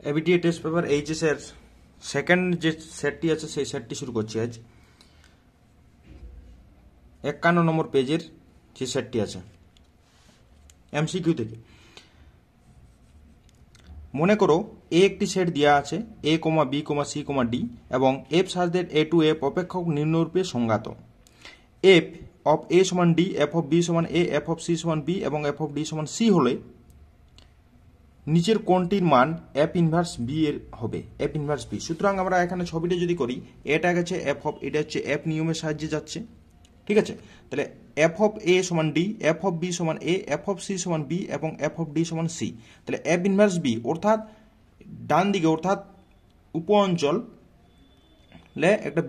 ABTA test paper HS এর second যে সেটটি আছে সেই সেটটি শুরু করছি আজ। 51 নম্বর পেজের যে সেটটি আছে এমসিকিউ থেকে। মনে করো এ একটি সেট দেওয়া আছে A comma B comma C comma D এবং F such that A to F অপেক্ষক নিম্নরূপে সংজ্ঞাত। এফ অফ এ সমান ডি, এফ অফ বি সমান এ, এফ অফ সি সমান বি এবং এফ অফ ডি সমান সি হলে নিচের কোনটির মান এফ ইনভার্স বি এর হবে, এফ ইনভার্স বি। সুতরাং আমরা এখানে ছবিটা যদি করি, এটা গেছে এফ অফ, এটা হচ্ছে এফ নিয়মের সাহায্যে যাচ্ছে, ঠিক আছে। তাহলে এফ অফ এ সমান ডি, এফ অফ বি সমান এ, এফ অফ সি সমান বি এবং এফ অফ ডি সমান সি। তাহলে এফ ইনভার্স বি অর্থাৎ ডান দিকে অর্থাৎ উপ অঞ্চলে একটা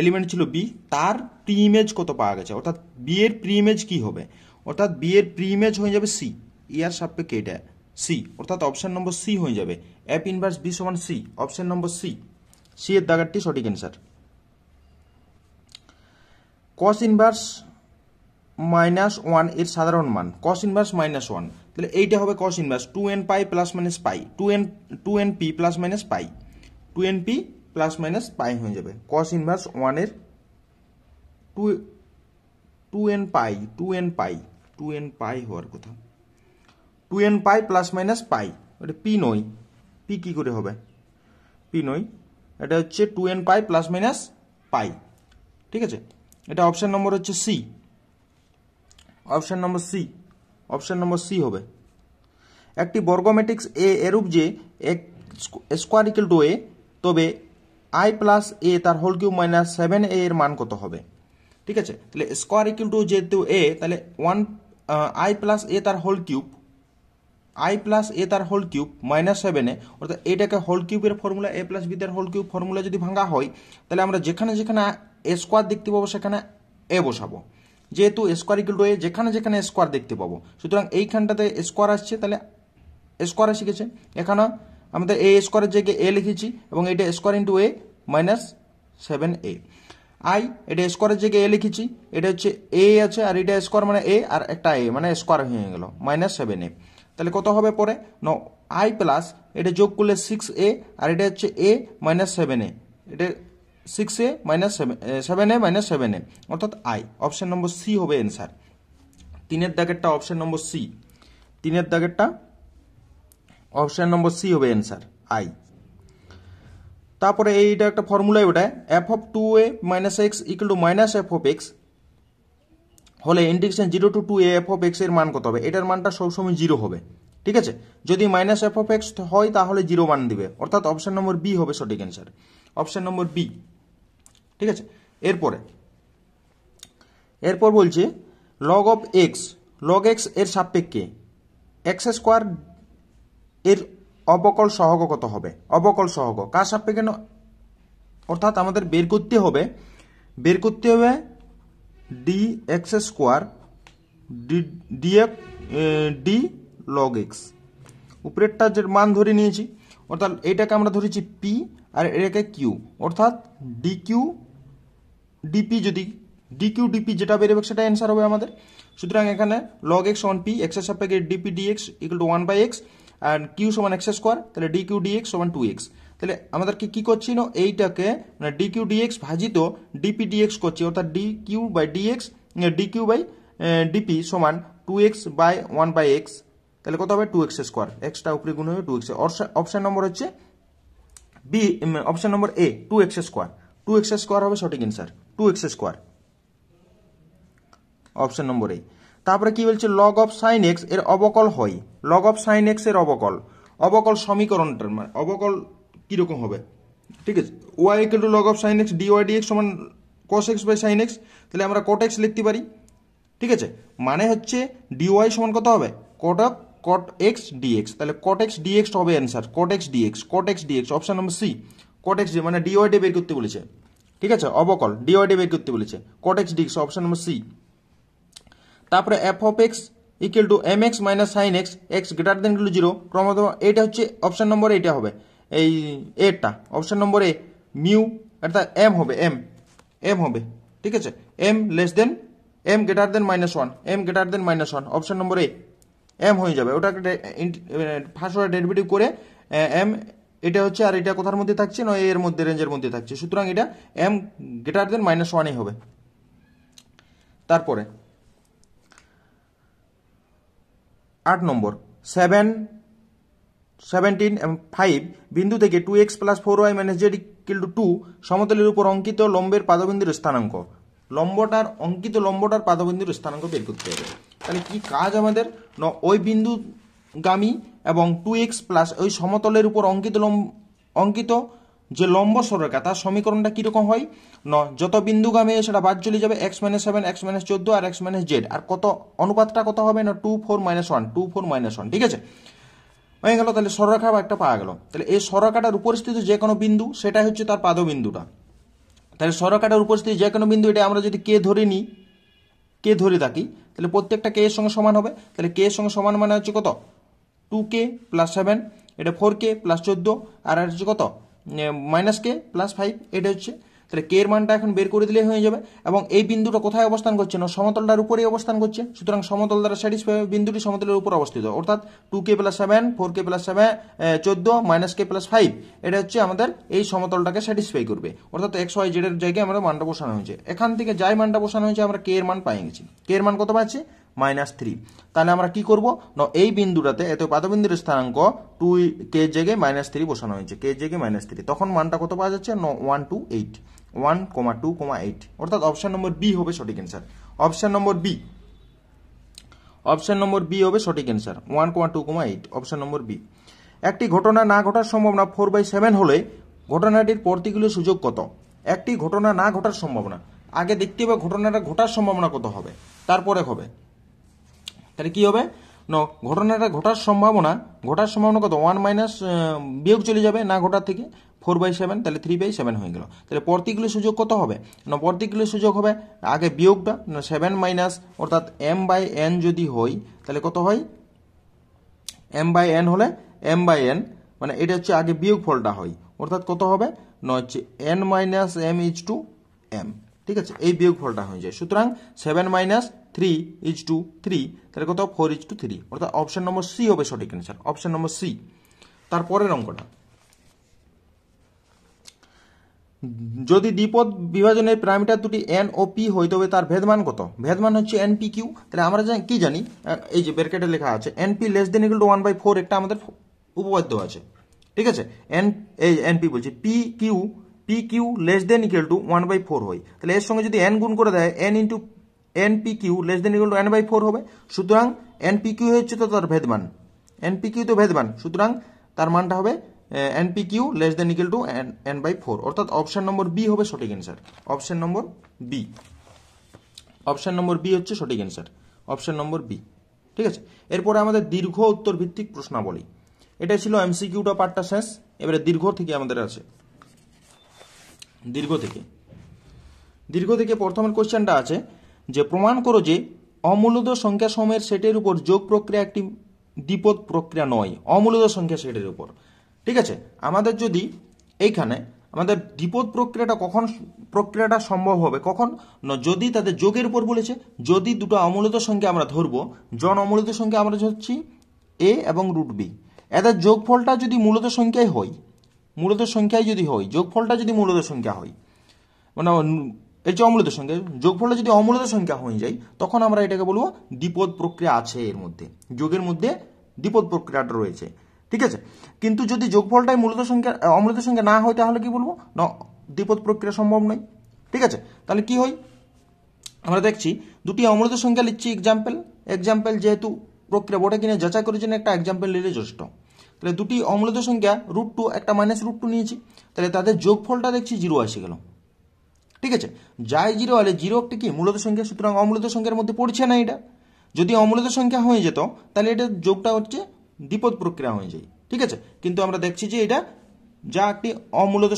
এলিমেন্ট ছিল বি, তার প্রি ইমেজ কত পাওয়া গেছে, অর্থাৎ বি এর প্রি ইমেজ কি হবে, অর্থাৎ বি এর প্রি ইমেজ হয়ে যাবে সি, ইয়ার সাপেক্ষে এটা সি, অর্থাৎ অপশন নম্বর সি হয়ে যাবে। এফ ইনভার্স বি সমান C, option number C, C এর দাগারটি সঠিক অ্যান্সার। কস ইনভার্স -1 এর সাধারণ মান, কস ইনভার্স -1, তাহলে এইটা হবে কস ইনভার্স 2n পাই প্লাস মাইনাস পাই, 2n পি প্লাস মাইনাস পাই, 2n পি প্লাস মাইনাস পাই হয়ে যাবে। কস ইনভার্স 1 এর 2n পাই হওয়ার কথা, 2n পাই প্লাস মাইনাস পাই, এটা পি নয়, পি কি করে হবে, পি নয়, এটা হচ্ছে 2n পাই প্লাস মাইনাস পাই, ঠিক আছে। এটা অপশন নম্বর হচ্ছে C, option number C, option number C হবে। একটি বর্গ ম্যাট্রিক্স এ এরূপ যে স্কোয়ার ইকুয়াল টু এ, তবে আই প্লাস এ তার হোল কিউব মাইনাস 7a এর মান কত হবে, ঠিক আছে। তাহলে স্কোয়ার ইকুয়াল টু যেহেতু এ, তাহলে আই প্লাস এ তার হোল কিউব, আই প্লাস এ তার হোল কিউব মাইনাস 7a, অর্থাৎ এটাকে হোল কিউবের ফর্মুলা এ প্লাস বি তার হোল কিউব ফর্মুলা যদি ভাঙা হয়, তাহলে আমরা যেখানে যেখানে এ স্কোয়ার দেখতে পাবো সেখানে এ বসাবো, যেহেতু স্কোয়ার ইকুয়াল টু এ, যেখানে যেখানে স্কোয়ার দেখতে পাবো, সুতরাং এইখানটাতে স্কোয়ার আসছে, তাহলে স্কোয়ার এসে গেছে। এখানে আমাদের এ স্কোয়ারের জায়গায় এ লিখেছি এবং এটা square into A minus 7a। I এটা স্কোয়ারের জায়গায় এ লিখেছি, এটা হচ্ছে এ আছে আর এটা স্কোয়ার মানে এ আর একটা এ মানে স্কোয়ার হয়ে গেল মাইনাস 7a। তাহলে কত হবে পরে, ন আই প্লাস এটা যোগ করলে 6a আর এটা হচ্ছে এ মাইনাস 7a, এটা 6a minus 7a minus 7a, অর্থাৎ আই, অপশন নম্বর সি হবে অ্যান্সার। 3-এর দাগেরটা অপশন নম্বর সি, 3-এর দাগেরটা অপশন নম্বর সি হবে অ্যান্সার, আই। তারপরে এইটা একটা ফর্মুলায় ওটা f of 2a minus x equal to minus f of x হলে integration 0 to 2a f of x এর মান কত হবে, এটার মানটা সবসময় 0 হবে, ঠিক আছে। যদি মাইনাস এফ অফ এক্স হয় তাহলে 0 মান দিবে, অর্থাৎ অপশন নম্বর বি হবে সঠিক অ্যান্সার, অপশন নম্বর বি, ঠিক আছে। এরপর বলছে log of x, log x এর সাপেক্ষে এক্স স্কোয়ার এর অবকল সহগ কত হবে, অবকল সহগ কার সাপেক্ষে, অর্থাৎ আমাদের বের করতে হবে D x square D log x, উপরেরটা যে মান ধরে নিয়েছি, অর্থাৎ এটাকে আমরা ধরেছি পি আর এটাকে কিউ, অর্থাৎ ডি কিউ ডিপি, যদি ডি কিউ ডিপি যেটা বেরোবে সেটা অ্যান্সার হবে আমাদের। সুতরাং এখানে লগ এক্স সমান পি, এক্স এর সাপেক্ষে DP DX equal to 1/x আর কিউ সমান এক্স স্কোয়ার, তাহলে ডি কিউ ডিএক্স সমান 2x। তাহলে আমাদেরকে কি করছি না, এইটাকে মানে ডি কিউ ডিএক্স ভাজিত ডিপি ডিএক্স করছি, অর্থাৎ D Q by DX, D Q by DP সমান 2x বাই 1/x, তাহলে কত হবে 2x স্কোয়ার, এক্সটা উপরে গুণ হবে 2x। অপশন নম্বর হচ্ছে B, option number A 2x square, 2x square হবে সঠিক answer, 2x square, option number A. তারপরে কি বলছে লগ অফ সাইন এক্স এর অবকল হয়, লগ অফ সাইন এক্স এর অবকল সমীকরণটার মানে অবকল কিরকম হবে, ঠিক আছে। Y equal to log of sine X DY DX সমান cos X by sine X, তাহলে আমরা কট এক্স লিখতে পারি, ঠিক আছে। মানে হচ্ছে ডিওয়াই সমান কত হবে কট এক্স ডিএক্স, তাহলে কট এক্স ডিএক্স হবে answer, cot x dx, option number C, cot X মানে ডিওয়াই ডে বের করতে বলেছে, ঠিক আছে, অবকল ডিওয়াই ডে বের করতে বলেছে, cot x dx, option number C. তারপরে f of x equal to m x minus sine x, x greater than equal to 0, ক্রমত এটা হচ্ছে অপশন নম্বর এটা হবে, এই এরটা অপশন নম্বর এ মিউ, অর্থাৎ এম হবে, এম হবে, ঠিক আছে, m less than m greater than -1, m greater than -1, option number A m হয়ে যাবে, ওটাকে ফার্স্ট অর্ডার ডেরিভেটিভ করে এম এটা হচ্ছে, আর এটা কোথার মধ্যে থাকছে না এর মধ্যে, রেঞ্জের মধ্যে থাকছে, সুতরাং এটা m গ্রেটার দেন -1 হবে। তারপরে 8 নম্বর 17 এবং 5 বিন্দু থেকে 2x + 4y - z = 2 সমতলের উপর অঙ্কিত লম্বের পাদবিন্দুর স্থানাঙ্ক, অঙ্কিত লম্বটার পাদবিন্দুর স্থানাঙ্ক বের করতে হবে। তাহলে কি কাজ আমাদের, না ওই বিন্দুগামী এবং 2x প্লাস ওই সমতলের উপর অঙ্কিত যে লম্ব সরলরেখা তার সমীকরণটা কিরকম হয়, যত বিন্দুগামী সেটা বাদ চলে যাবে, x - 7 x - 14 আর x - z, আর কত অনুপাতটা কত হবে না 2 4 - 1 2 4 - 1, ঠিক আছে হয়ে গেল। তাহলে সরলরেখা একটা পাওয়া গেল। তাহলে এই সরলরেখাটার উপস্থিত যে কোনো বিন্দু সেটাই হচ্ছে তার পাদবিন্দুটা। তাহলে সরলরেখাটার উপস্থিত যে কোনো বিন্দু, এটা আমরা যদি কে ধরে নিই, কে ধরে থাকি, তাহলে প্রত্যেকটা কে এর সঙ্গে সমান হবে। তাহলে কে এর সঙ্গে সমান মানে হচ্ছে কত 2k + 7, এটা 4k + 14, আর হচ্ছে কত -k + 5, এটা হচ্ছে। তাহলে কে এর মানটা এখন বের করে দিলে হয়ে যাবে। এবং এই বিন্দুটা কোথায় অবস্থান করছে, না সমতলটার উপরেই অবস্থান করছে, সুতরাং সমতল দ্বারা স্যাটিসফাই বিন্দুটি সমতলের উপর অবস্থিত, অর্থাৎ 2k + 7 4k + 7 14 -k + 5, এটা হচ্ছে আমাদের এই সমতলটাকে স্যাটিসফাই করবে, অর্থাৎ xyz এর জায়গায় আমরা মানটা বসানো হয়েছে। এখান থেকে যাই মানটা বসানো হয়েছে আমরা কে এর মান পেয়ে গেছি। কে এর মান কত পাচ্ছি, -3। তাহলে আমরা কি করব, না এই বিন্দুটাতে এত পাদবিন্দুর স্থানাঙ্ক 2k এর জায়গায় -3 বসানো হয়েছে, কে এর জায়গায় -3, তখন মানটা কত পাওয়া যাচ্ছে, 128 1,2,8, অর্থাৎ অপশন নম্বর বি হবে সঠিক অ্যান্সার। অপশন নম্বর বি হবে সঠিক অ্যান্সার, 1,2,8, অপশন নম্বর বি। একটি ঘটনা না ঘটার সম্ভাবনা 4/7 হলে ঘটনাটির প্রতিকূল সুযোগ কত। একটি ঘটনা না ঘটার সম্ভাবনা, আগে দেখতে হবে ঘটনাটা ঘটার সম্ভাবনা কত হবে, তারপরে হবে। তাহলে কি হবে, ঘটনাটা ঘটার সম্ভাবনা কত, 1 - বিয়োগ চলে যাবে না ঘটার থেকে 4/7, তাহলে 3/7 হয়ে গেল। তাহলে প্রতিকূল সুযোগ কত হবে, না প্রতিকূল সুযোগ হবে আগে বিয়োগটা, 7 - অর্থাৎ m/n যদি হয় তাহলে কত হয়, m/n হলে m/n মানে এটা হচ্ছে আগে বিয়োগ ফলটা হয়, অর্থাৎ কত হবে, না হচ্ছে n - m = m, ঠিক আছে, এই বিয়োগ ফলটা হয়ে যায়। সুতরাং 7 - 3 = 3, তাহলে কত 4:3, অর্থাৎ অপশন নম্বর সি হবে সঠিক অ্যান্সার, অপশন নম্বর সি। তারপরের অঙ্কটা, যদি দ্বিপদ বিভাজনের প্যারামিটার দুটি n ও p হয় তবে তার ভেদমান কত। ভেদমান হচ্ছে npq। তাহলে আমরা কি জানি, এই যে ব্র্যাকেটে লেখা আছে np <= 1/4, একটা আমাদের উপপাদ্য আছে, ঠিক আছে। np বলছি pq <= 1/4 হয়, তাহলে এর সঙ্গে যদি n গুণ করে দেয় npq <= n/4 হবে। সুতরাং npq হচ্ছে তো তার ভেদমান, npq তো ভেদমান, সুতরাং তার মানটা হবে npq <= n/4, অর্থাৎ অপশন নম্বর বি হবে সঠিক answer, option number B. Option number B হচ্ছে সঠিক অ্যান্সার, অপশন নম্বর বি, ঠিক আছে। এরপরে আমাদের দীর্ঘ উত্তর ভিত্তিক প্রশ্নাবলী, এটা ছিল এমসিকিউটা পার্টটা শেষ। এবারে দীর্ঘ থেকে আমাদের আছে, দীর্ঘ থেকে প্রথমের কোশ্চেনটা আছে যে প্রমাণ করো যে অমূলদ সংখ্যা সমূহের সেটের উপর যোগ প্রক্রিয়া একটি দ্বিপদ প্রক্রিয়া নয়। অমূলদ সংখ্যা সেটের উপর, ঠিক আছে। আমাদের যদি এইখানে আমাদের দ্বিপদ প্রক্রিয়াটা সম্ভব হবে কখন, যদি তাদের যোগের উপর বলেছে। যদি দুটো অমূলদ সংখ্যা আমরা ধরবো, জন অমূলদ সংখ্যা আমরা ধরছি a এবং √b, এদের যোগফলটা যদি মূলদ সংখ্যায় হয়, যোগফলটা যদি মূলদ সংখ্যা হয়, মানে এর যে অমূলদ সংখ্যা, যোগফলটা যদি অমূলদ সংখ্যা হয়ে যায়, তখন আমরা এটাকে বলবো দ্বিপদ প্রক্রিয়া আছে এর মধ্যে, যোগের মধ্যে দ্বিপদ প্রক্রিয়াটা রয়েছে, ঠিক আছে। কিন্তু যদি যোগফলটাই অমূলদ সংখ্যা না হয়, তাহলে কি বলবো, না দ্বিপদ প্রক্রিয়া সম্ভব নয়, ঠিক আছে। তাহলে কি হয়, আমরা দেখছি দুটি অমূলদ সংখ্যা লিখছি এক্সাম্পল, যেহেতু প্রক্রিয়া বটে কিনে যাচাই করার জন্য একটা এক্সাম্পল নিলে যথেষ্ট। তাহলে দুটি অমূলদ সংখ্যা √2, একটা -√2 নিয়েছি, তাহলে তাদের যোগফলটা দেখছি 0 এসে গেল, ঠিক আছে। যাই 0 হলে 0 একটি কি মূলদ সংখ্যা, সুতরাং অমূলদ সংখ্যার মধ্যে পড়ছে না এটা। যদি অমূলদ সংখ্যা হয়ে যেত তাহলে এটা যোগটা হচ্ছে দ্বিপদ প্রক্রিয়া হয়ে যায়, ঠিক আছে। কিন্তু আমরা দেখছি যে এটা যা একটি অমূলদ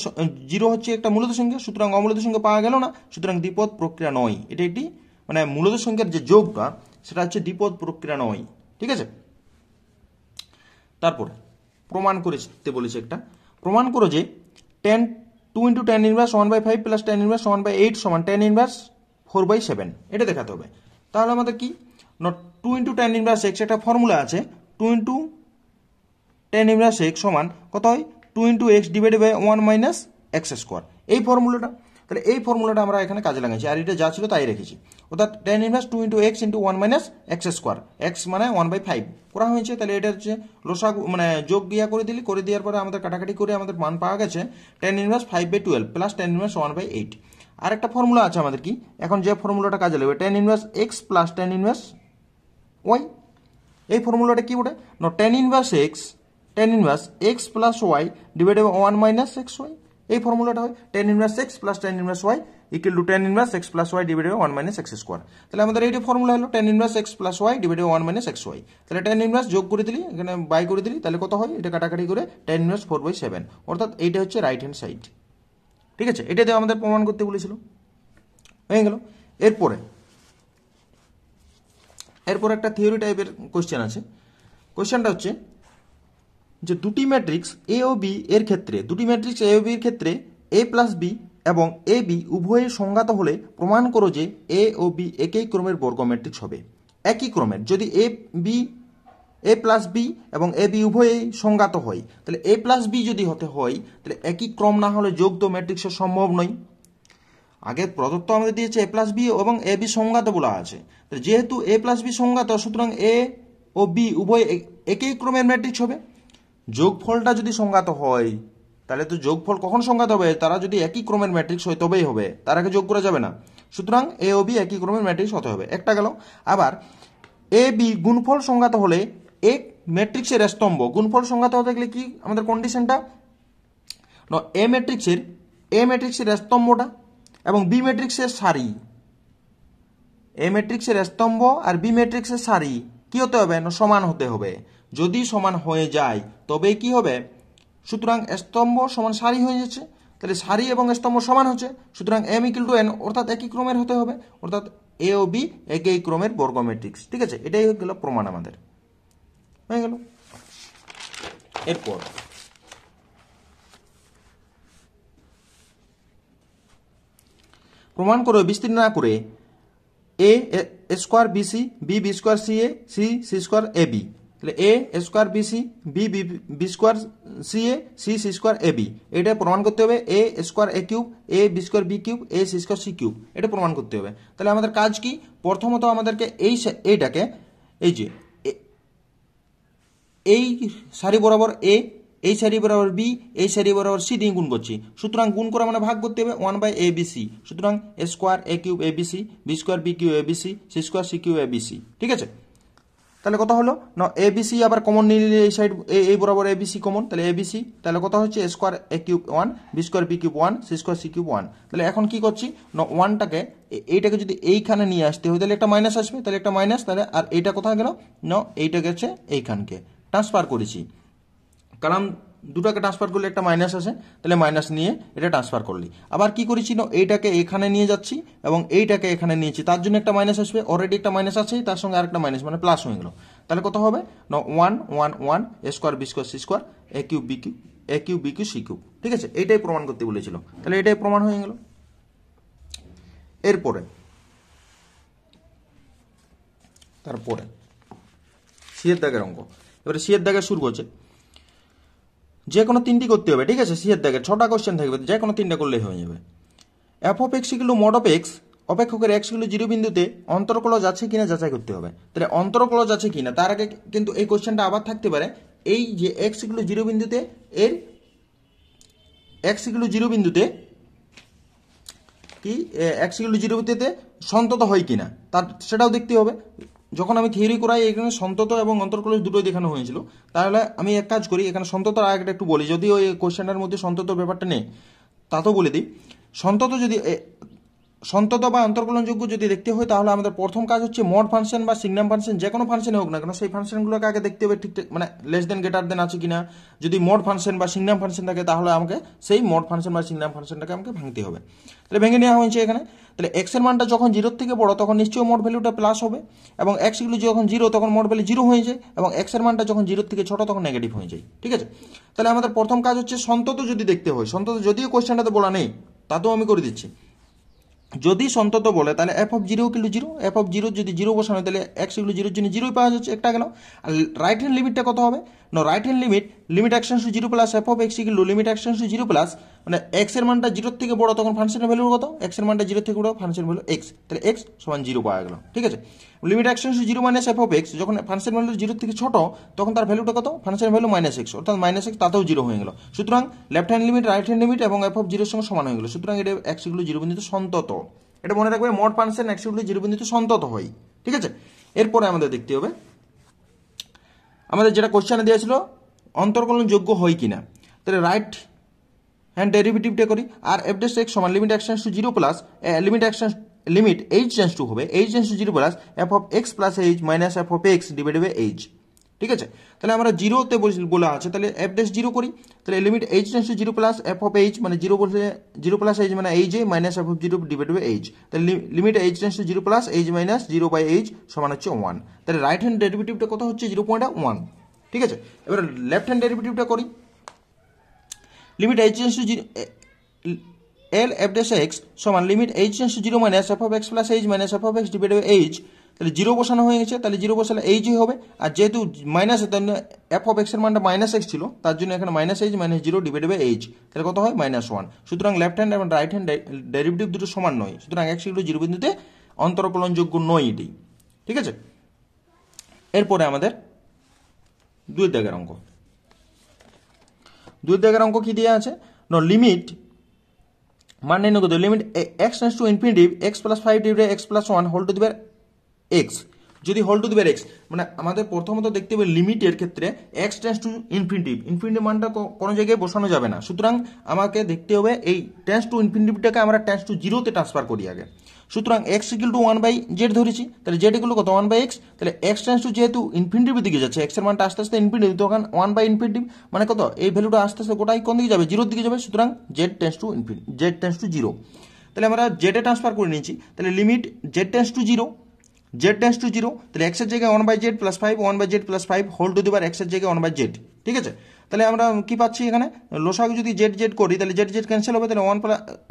0 হচ্ছে একটা মূলদ সংখ্যা, সুতরাং অমূলদ সংখ্যা পাওয়া গেল না, সুতরাং দ্বিপদ প্রক্রিয়া নয়। এটা একটি মানে মূলদ সংখ্যার যে যোগটা সেটা হচ্ছে দ্বিপদ প্রক্রিয়া নয়, ঠিক আছে। তারপরে প্রমাণ করতে বলেছে একটা, প্রমাণ করো যে 2 × tan inverse 1/5 + tan inverse 1/8 = tan inverse 4/7, এটা দেখাতে হবে। তাহলে আমাদের কি, 2 × tan ইনভার্স x একটা ফর্মুলা আছে, 2 × tan ইনভার্স x সমান কত হয়, 2 into X divided by 1 minus X square, এই ফর্মুলাটা। তাহলে এই ফর্মুলাটা আমরা এখানে কাজে লাগাইছি, আর এটা যা ছিল তাই রেখেছি। অর্থাৎ tan inverse 2 into x into 1 minus X square, x মানে 1/5 করা হয়েছে। তাহলে এটা হচ্ছে লসাগু মানে যোগ গিয়া করে দেওয়ার পরে আমাদের কাটাকাটি করে আমাদের মান পাওয়া গেছে tan inverse 5/12 plus tan inverse 1/8। আর একটা ফর্মুলা আছে আমাদের কি, এখন যে ফর্মুলাটা কাজে লাগবে tan inverse X plus tan inverse Y. এই ফর্মুলাটা কি বলে, না tan inverse X plus Y divided by 1 minus X Y, এই ফর্মুলাটা হয় tan inverse X plus tan inverse Y equal to tan inverse X plus Y divided by 1 minus X square. তাহলে আমাদের এইটা ফর্মুলা হলো tan inverse X plus Y divided by 1 minus X Y. তাহলে tan inverse যোগ করে দিলি, এখানে by করে দিলি, তাহলে কত হয়, এটা কাটাকাটি করে tan ইনভার্স 4/7, অর্থাৎ এইটা হচ্ছে রাইট হ্যান্ড সাইড। ঠিক আছে, এটা দিয়ে আমাদের প্রমাণ করতে বলেছিল, হয়ে গেল। এরপর একটা থিওরি টাইপের কোশ্চেন আছে। কোশ্চেনটা হচ্ছে যে দুটি ম্যাট্রিক্স এ ও বি এর ক্ষেত্রে, এ প্লাস বি এবং এ বি উভয়ের সংজ্ঞাত হলে প্রমাণ করো যে এ ও বি একই ক্রমের বর্গ ম্যাট্রিক্স হবে। একই ক্রমের যদি এ প্লাস বি এবং এ বি উভয়েই সংজ্ঞাত হয়, তাহলে এ প্লাস বি যদি হতে হয় তাহলে একই ক্রম না হলে যোগ তো ম্যাট্রিক্সের সম্ভব নয়। আগে প্রদত্ত আমাদের দিয়েছে এ প্লাস বি এবং এ বি সংজ্ঞাত বলা আছে, যেহেতু এ প্লাস বি সংজ্ঞাত, সুতরাং এ ও বি উভয় একই ক্রমের ম্যাট্রিক্স হবে। যোগফলটা যদি সংজ্ঞাত হয় তাহলে তো যোগফল কখন সংজ্ঞাত হবে, তারা যদি একই ক্রমের ম্যাট্রিক্স হয় তবেই হবে, তার আগে যোগ করা যাবে না। সুতরাং এ ও বি একই ক্রমের ম্যাট্রিক্স হতে হবে, একটা গেল। আবার এ বি গুণফল সংজ্ঞাত হলে এক ম্যাট্রিক্সের স্তম্ভ, গুণফল সংজ্ঞাত হতে গেলে কি আমাদের কন্ডিশনটা, এ ম্যাট্রিক্সের স্তম্ভটা এবং বি ম্যাট্রিক্সের সারি, এ ম্যাট্রিক্সের স্তম্ভ আর বি ম্যাট্রিক্সের সারি কি হতে হবে, না সমান হতে হবে। যদি সমান হয়ে যায় তবে কি হবে, সুতরাং স্তম্ভ সমান সারি হয়ে যাচ্ছে, তাহলে সারি এবং স্তম্ভ সমান হচ্ছে, সুতরাং এম ইকুয়াল টু এন, অর্থাৎ একই ক্রমের হতে হবে, অর্থাৎ এ ও বি একই ক্রমের বর্গ ম্যাট্রিক্স। ঠিক আছে, এটাই হয়ে গেল প্রমাণ আমাদের, হয়ে গেল। এরপর প্রমাণ করে বিস্তীর্ণ না করে a square bc b square c a c square a b, তাহলে a square bc b square c a c square a b, এটা প্রমাণ করতে হবে। A square a cube a b square b cube a c square c cube, এটা প্রমাণ করতে হবে। তাহলে আমাদের কাজ কি, প্রথমত আমাদেরকে এইটাকে এই যে এই সারি বরাবর এ, এই সারি বরাবর বি, এই সারি বরাবর সি দিয়ে গুণ করছি, সুতরাং গুণ করা মানে ভাগ করতে হবে 1/abc, সুতরাং a square a cube abc b square b cube abc c square c cube abc. ঠিক আছে, তাহলে কত হলো, না এবিসি আবার কমন নিলে এই সাইড এই বরাবর এবিসি কমন, তাহলে এবিসি, তাহলে কত হচ্ছে a square a cube 1 b square b cube 1 c square c cube 1। তাহলে এখন কি করছি, না ওয়ানটাকে এইটাকে যদি এইখানে নিয়ে আসতে হয় তাহলে একটা মাইনাস আসবে, তাহলে একটা মাইনাস, তাহলে আর এইটা কোথায় গেল, না এইটা গেছে এইখানকে ট্রান্সফার করেছি, কারণ দুটাকে ট্রান্সফার করলে একটা মাইনাস আসে, তাহলে মাইনাস নিয়ে এটা ট্রান্সফার করলি। আবার কি করেছি, না এইটাকে এখানে নিয়ে যাচ্ছি এবং এইটাকে এখানে নিয়েছি, তার জন্য একটা মাইনাস আসবে, অলরেডি একটা মাইনাস আছে, তার সঙ্গে আরেকটা মাইনাস মানে প্লাস হয়ে গেল। তাহলে কত হবে, না 1 1 1 a square b square c square a cube b cube c cube. ঠিক আছে, এইটাই প্রমাণ করতে বলেছিল, তাহলে এটাই প্রমাণ হয়ে গেল। তারপরে সি এর দাগের অঙ্ক, এবারে সি এর দাগের শুরু করছে, যে কোনো তিনটি করতে হবে। ঠিক আছে, সি এর দাগের 6টা কোশ্চেন থাকবে, যে কোনো 3টা করলেই হয়ে যাবে। F of x equal to mod of x, অপেক্ষকের এক্স ইকুয়াল টু 0 বিন্দুতে অন্তরক্লজ আছে কিনা যাচাই করতে হবে। তাহলে অন্তরক্লজ আছে কিনা, তার আগে কিন্তু এই কোশ্চেনটা আবার থাকতে পারে, এই যে এক্স ইকুয়াল টু 0 বিন্দুতে এর এক্স ইকুয়াল টু 0 বিন্দুতে কি এক্স ইকুয়াল টু 0 বিন্দুতে সন্তত হয় কিনা, তার সেটাও দেখতে হবে। যখন আমি থিওরি করাই এখানে সন্তত এবং অন্তরক্লজ দুটোই দেখানো হয়েছিল, তাহলে আমি এক কাজ করি, এখানে সন্তত আগেটা একটু বলি, যদি ওই কোশ্চেনটার মধ্যে সন্তত ব্যাপারটা নেই তাতেও বলে দিই। সন্তত বা অন্তর্কলনযোগ্য যদি দেখতে হয় তাহলে আমাদের প্রথম কাজ হচ্ছে মড ফাংশন বা সিগনাম ফাংশন, যে কোনো ফাংশনে হোক না কেন সেই ফাংশনগুলোকে আগে দেখতে হবে ঠিক মানে লেস দেন গ্রেটার দেন আছে কিনা। যদি মড ফাংশন বা সিগনাম ফাংশন থাকে তাহলে আমাকে সেই মড ফাংশন বা সিগনাম ফাংশনটাকে আমাকে ভাঙতে হবে। তাহলে ভেঙে নেওয়া হয়েছে এখানে। তাহলে এক্স এর মানটা যখন 0 থেকে বড় তখন নিশ্চয়ই মোড ভ্যালুটা প্লাস হবে, এবং এক্স ইকুয়াল যখন 0 তখন মোড ভ্যালু 0 হয়ে যায়, এবং এক্স এর মানটা যখন 0 থেকে ছোট তখন নেগেটিভ হয়ে যায়। ঠিক আছে, তাহলে আমাদের প্রথম কাজ হচ্ছে সন্তত যদি দেখতে হয়, সন্তত যদিও কোশ্চেনটাতে বলা নেই তাতেও আমি করে দিচ্ছি। যদি সন্তত বলে তাহলে f of 0 equal to 0, f of 0 যদি 0 বসানো তাহলে এক্স ইকুয়াল 0 এর জন্য 0 পাওয়া যাচ্ছে, একটা গেল। আর রাইট হ্যান্ড লিমিটটা কত হবে, no right hand limit x tends to 0 plus f of x equal to limit x tends to 0 plus মানে x এর মানটা 0 থেকে বড় তখন ফাংশনের ভ্যালু কত, x এর মানটা 0 থেকে বড় ফাংশনের ভ্যালু x, তাহলে x সমান 0 পাওয়া গেল। ঠিক আছে, limit x tends to 0 minus f of x, যখন ফাংশন ভ্যালু 0 থেকে ছোট তখন তার ভ্যালুটা কত, ফাংশনের ভ্যালু -x, অর্থাৎ -x তাতেও 0 হয়ে গেল। সুতরাং left hand limit right hand limit এবং f অফ 0 এর সঙ্গে সমান হয়ে গেল। সুতরাং এটা x ইকুয়াল টু 0 বিন্দুতে সন্তত। এটা মনে রাখবে, মোট ফাংশন x ইকুয়াল টু 0 বিন্দুতে সন্তত হয়। ঠিক আছে, এরপরে আমাদের দেখতে হবে আমাদের যেটা কোশ্চেনে দেওয়া ছিল অন্তর্কলন যোগ্য হয় কিনা। তাহলে রাইট হ্যান্ড ডেরিভেটিভটা করি, আর f ড্যাশ x সমান limit x tends to 0 plus limit h tends to হবে h tends to 0 plus f of x plus h minus f of x divided by h। ঠিক আছে, তাহলে আমরা 0 তে বলা আছে, তাহলে f ড্যাশ 0 করি, তাহলে limit h tends to 0 plus f of h মানে 0 বলতে 0 প্লাস h মানে h minus f of 0 divided by h, তাহলে limit h tends to 0 plus h minus 0 by h সমান হচ্ছে 1। তাহলে রাইট হ্যান্ড ডেরিভেটিভটা কত হচ্ছে 0.1। ঠিক আছে, এবার লেফট হ্যান্ড ডেরিভেটিভটা করি, limit h tends to 0 l f dash x সমান limit h tends to 0 minus f of x plus h minus f of x divided by h। তাহলে 0 বসানো হয়ে গেছে, তাহলে 0 বসালে h হবে, আর যেহেতু মাইনাস তার f অফ x এর মানটা -x ছিল, তার জন্য এখানে -h minus 0 divided by h, তাহলে কত হয় -1। সুতরাং লেফট হ্যান্ড এবং রাইট হ্যান্ড ডেরিভেটিভ দুটো সমান নয়, সুতরাং x ইকুয়াল টু 0 বিন্দুতে অন্তরকলনযোগ্য নয় এটি। ঠিক আছে, এরপরে আমাদের 2 দাগের অঙ্ক। 2 দাগের অঙ্ক কি দেওয়া আছে, নো লিমিট মান নির্ণয় করতে, limit x tends to infinity x plus 5 divided x plus 1 whole to the power x, যদি whole to the power x মানে আমাদের প্রথমত দেখতে হবে লিমিটের ক্ষেত্রে x টেন্ডস টু ইনফিনিটি মানটা কোনো জায়গায় বসানো যাবে না। সুতরাং আমাকে দেখতে হবে এই টেন্ডস টু ইনফিনিটিটাকে আমরা টেন্ডস টু 0 তে ট্রান্সফার করি আগে। সুতরাং x ইকুয়াল টু 1/z ধরেছি, তাহলে z ইকুয়াল টু কত 1/x, তাহলে x টেন্ডস টু যেহেতু ইনফিনিটির দিকে যাচ্ছে, x এর মানটা আস্তে আস্তে ইনফিনিটি, তখন 1/ইনফিনিটি মানে কত, এই ভ্যালুটা আস্তে আস্তে গোটাই কোন দিকে যাবে, 0 এর দিকে যাবে। সুতরাং z tends to infinity, z tends to 0, তাহলে আমরা z এ ট্রান্সফার করে নিয়েছি, তাহলে limit z tends to 0 z tends to 0, তাহলে x এর জায়গায় 1/z plus 5 1/z plus 5 whole to the power x এর জায়গায় 1/z। ঠিক আছে, তাহলে আমরা কি পাচ্ছি এখানে, লসাগু যদি z z করি তাহলে z z ক্যান্সেল হবে, তাহলে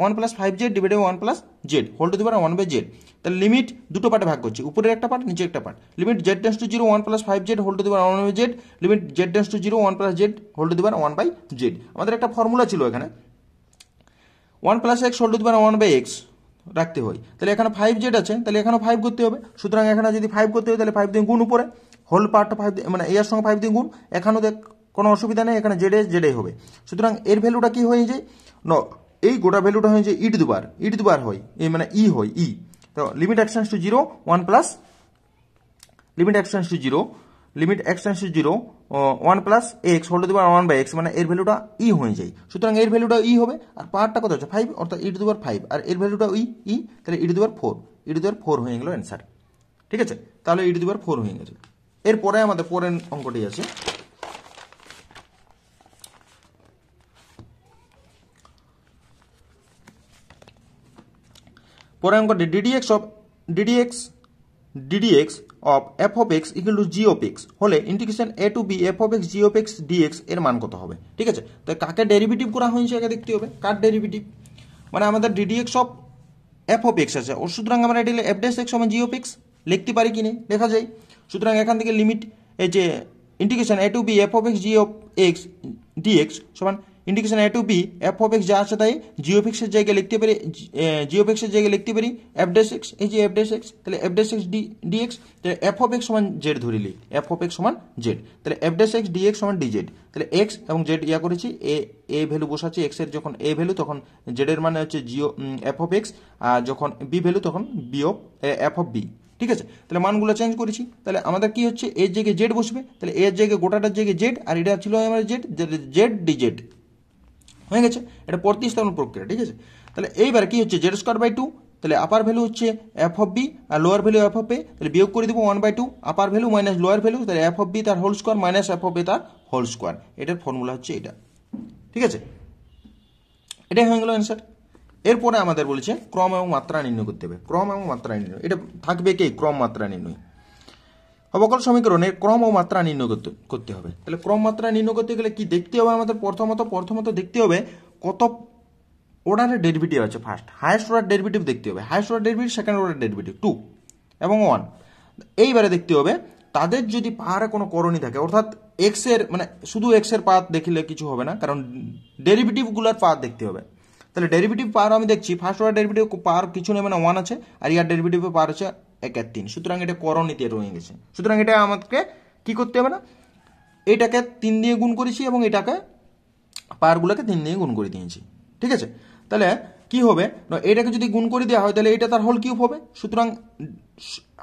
1 plus 5z divided 1 plus z whole to the power 1/z। তাহলে লিমিট দুটো পার্টে ভাগ করছি, উপরের একটা পার্ট নিচে একটা part, limit z tends to 0 1 plus 5z whole to the power 1/z, limit z tends to 0 1 plus z whole to the power 1/z। আমাদের একটা ফর্মুলা ছিল এখানে 1 plus x whole to the power 1/x রাখতে হয়, তাহলে এখানে 5z আছে, তাহলে এখানে 5 করতে হবে। সুতরাং এখানে যদি 5 করতে হয় তাহলে 5 দিয়ে গুণ উপরে, হোল পার্টটা 5 মানে এর সঙ্গে 5 দিয়ে গুণ, এখানেও দেখ কোনো অসুবিধা নেই, এখানে জেডে হবে। সুতরাং এর ভ্যালুটা কি হয়ে যায়, এই গোটা ভ্যালুটা হয়ে যায় ই টু দি পাওয়ার হয়, এই মানে ই হয় ই। তো limit x tends to 0 1 plus limit x tends to 0 limit x tends to 0 1 plus x whole to the power 1/x মানে এর ভ্যালুটা ই হয়ে যায়। সুতরাং এর ভ্যালুটা ই হবে, আর পাওয়ারটা কত হচ্ছে 5, অর্থাৎ ই টু দি পাওয়ার 5, আর এর ভ্যালুটা ই, তাহলে ই two the power 4, E two the পাওয়ার 4 হয়ে গেল অ্যান্সার। ঠিক আছে, তাহলে ই টু দি পাওয়ার 4 হয়ে গেছে। এরপরে আমাদের পরের অঙ্কটি আছে, পরের অঙ্কটি ddx of f of x equal to g of x হলে integration a to b f of x g of x dx এর মান কত হবে। ঠিক আছে, তো কাকে ডেরিভেটিভ করা হয়েছে আগে দেখতে হবে, কার ডেরিভেটিভ, মানে আমাদের ddx of f of x আছে, ও সুতরাং আমরা এটা f dash x সমান g of x লিখতে পারি কি না, লেখা যায়। সুতরাং এখান থেকে লিমিট এই যে integration a to b f of x g of x dx সমান integration a to b f of x যা আছে তাই g of x এর জায়গায় লিখতে পারি, g of x এর জায়গায় লিখতে পারি f dash x, এই যে f dash x, তাহলে f dash x dx, তাহলে f of x সমান z ধরিলি, f of x সমান z, তাহলে f dash x dx সমান dz, তাহলে x এবং z ইয়া করেছি, a ভ্যালু বসাচ্ছি, x এর যখন a ভ্যালু তখন z এর মানে হচ্ছে f of x, আর যখন b ভ্যালু তখন b of f of b। ঠিক আছে, তাহলে মানগুলো চেঞ্জ করেছি, তাহলে আমাদের কি হচ্ছে এর জায়গায় জেড বসবে, তাহলে এর জায়গায় গোটাটার জায়গায় জেড, আর এটা ছিল আমার জেড ডিজেড হয়ে গেছে, এটা প্রতিস্থাপন প্রক্রিয়া। ঠিক আছে, তাহলে এইবার কি হচ্ছে z²/2, তাহলে আপার ভ্যালু হচ্ছে f of b আর lower value f of a, তাহলে বিয়োগ করে দেবো 1/2 upper value minus lower value, তাহলে f of b তার whole square minus f of a তার হোল স্কোয়ার, এটার ফর্মুলা হচ্ছে এটা। ঠিক আছে, এটাই হয়ে গেল অ্যান্সার। এরপরে আমাদের বলেছে ক্রম এবং মাত্রা নির্ণয় করতে হবে, ক্রম এবং মাত্রা নির্ণয়, এটা থাকবে কি ক্রম মাত্রা নির্ণয়, অবকল সমীকরণের ক্রম ও মাত্রা নির্ণয় করতে হবে। তাহলে ক্রম মাত্রা নির্ণয় করতে গেলে কি দেখতে হবে আমাদের, প্রথমত দেখতে হবে কত অর্ডারের ডেরিভেটিভ আছে, ফার্স্ট হাইয়েস্ট অর্ডার ডেরিভেটিভ দেখতে হবে, highest order derivative, second order derivative 2 এবং 1। এইবারে দেখতে হবে তাদের যদি পাহাড়ে কোনো করণী থাকে, অর্থাৎ এক্স এর মানে শুধু এক্স এর পাওয়ার দেখলে কিছু হবে না, কারণ ডেরিভেটিভ গুলার পাওয়ার দেখতে হবে। তাহলে ডেরিভেটিভ পাওয়ার আমি দেখছি ফার্স্ট অর্ডার ডেরিভেটিভ পাওয়ার কিছু নেই, মানে 1 আছে, আর ইয়ার ডেরিভেটিভের পাওয়ার হচ্ছে 1/3। সুতরাং এটা করণীতে রয়ে গেছে। সুতরাং এটা আমাকে কি করতে হবে না, এটাকে 3 দিয়ে গুণ করেছি এবং এটাকে পাওয়ারগুলোকে 3 দিয়ে গুণ করে দিয়েছি। ঠিক আছে, তাহলে কি হবে না, এটাকে যদি গুণ করে দেওয়া হয় তাহলে এটা তার হোল কিউব হবে। সুতরাং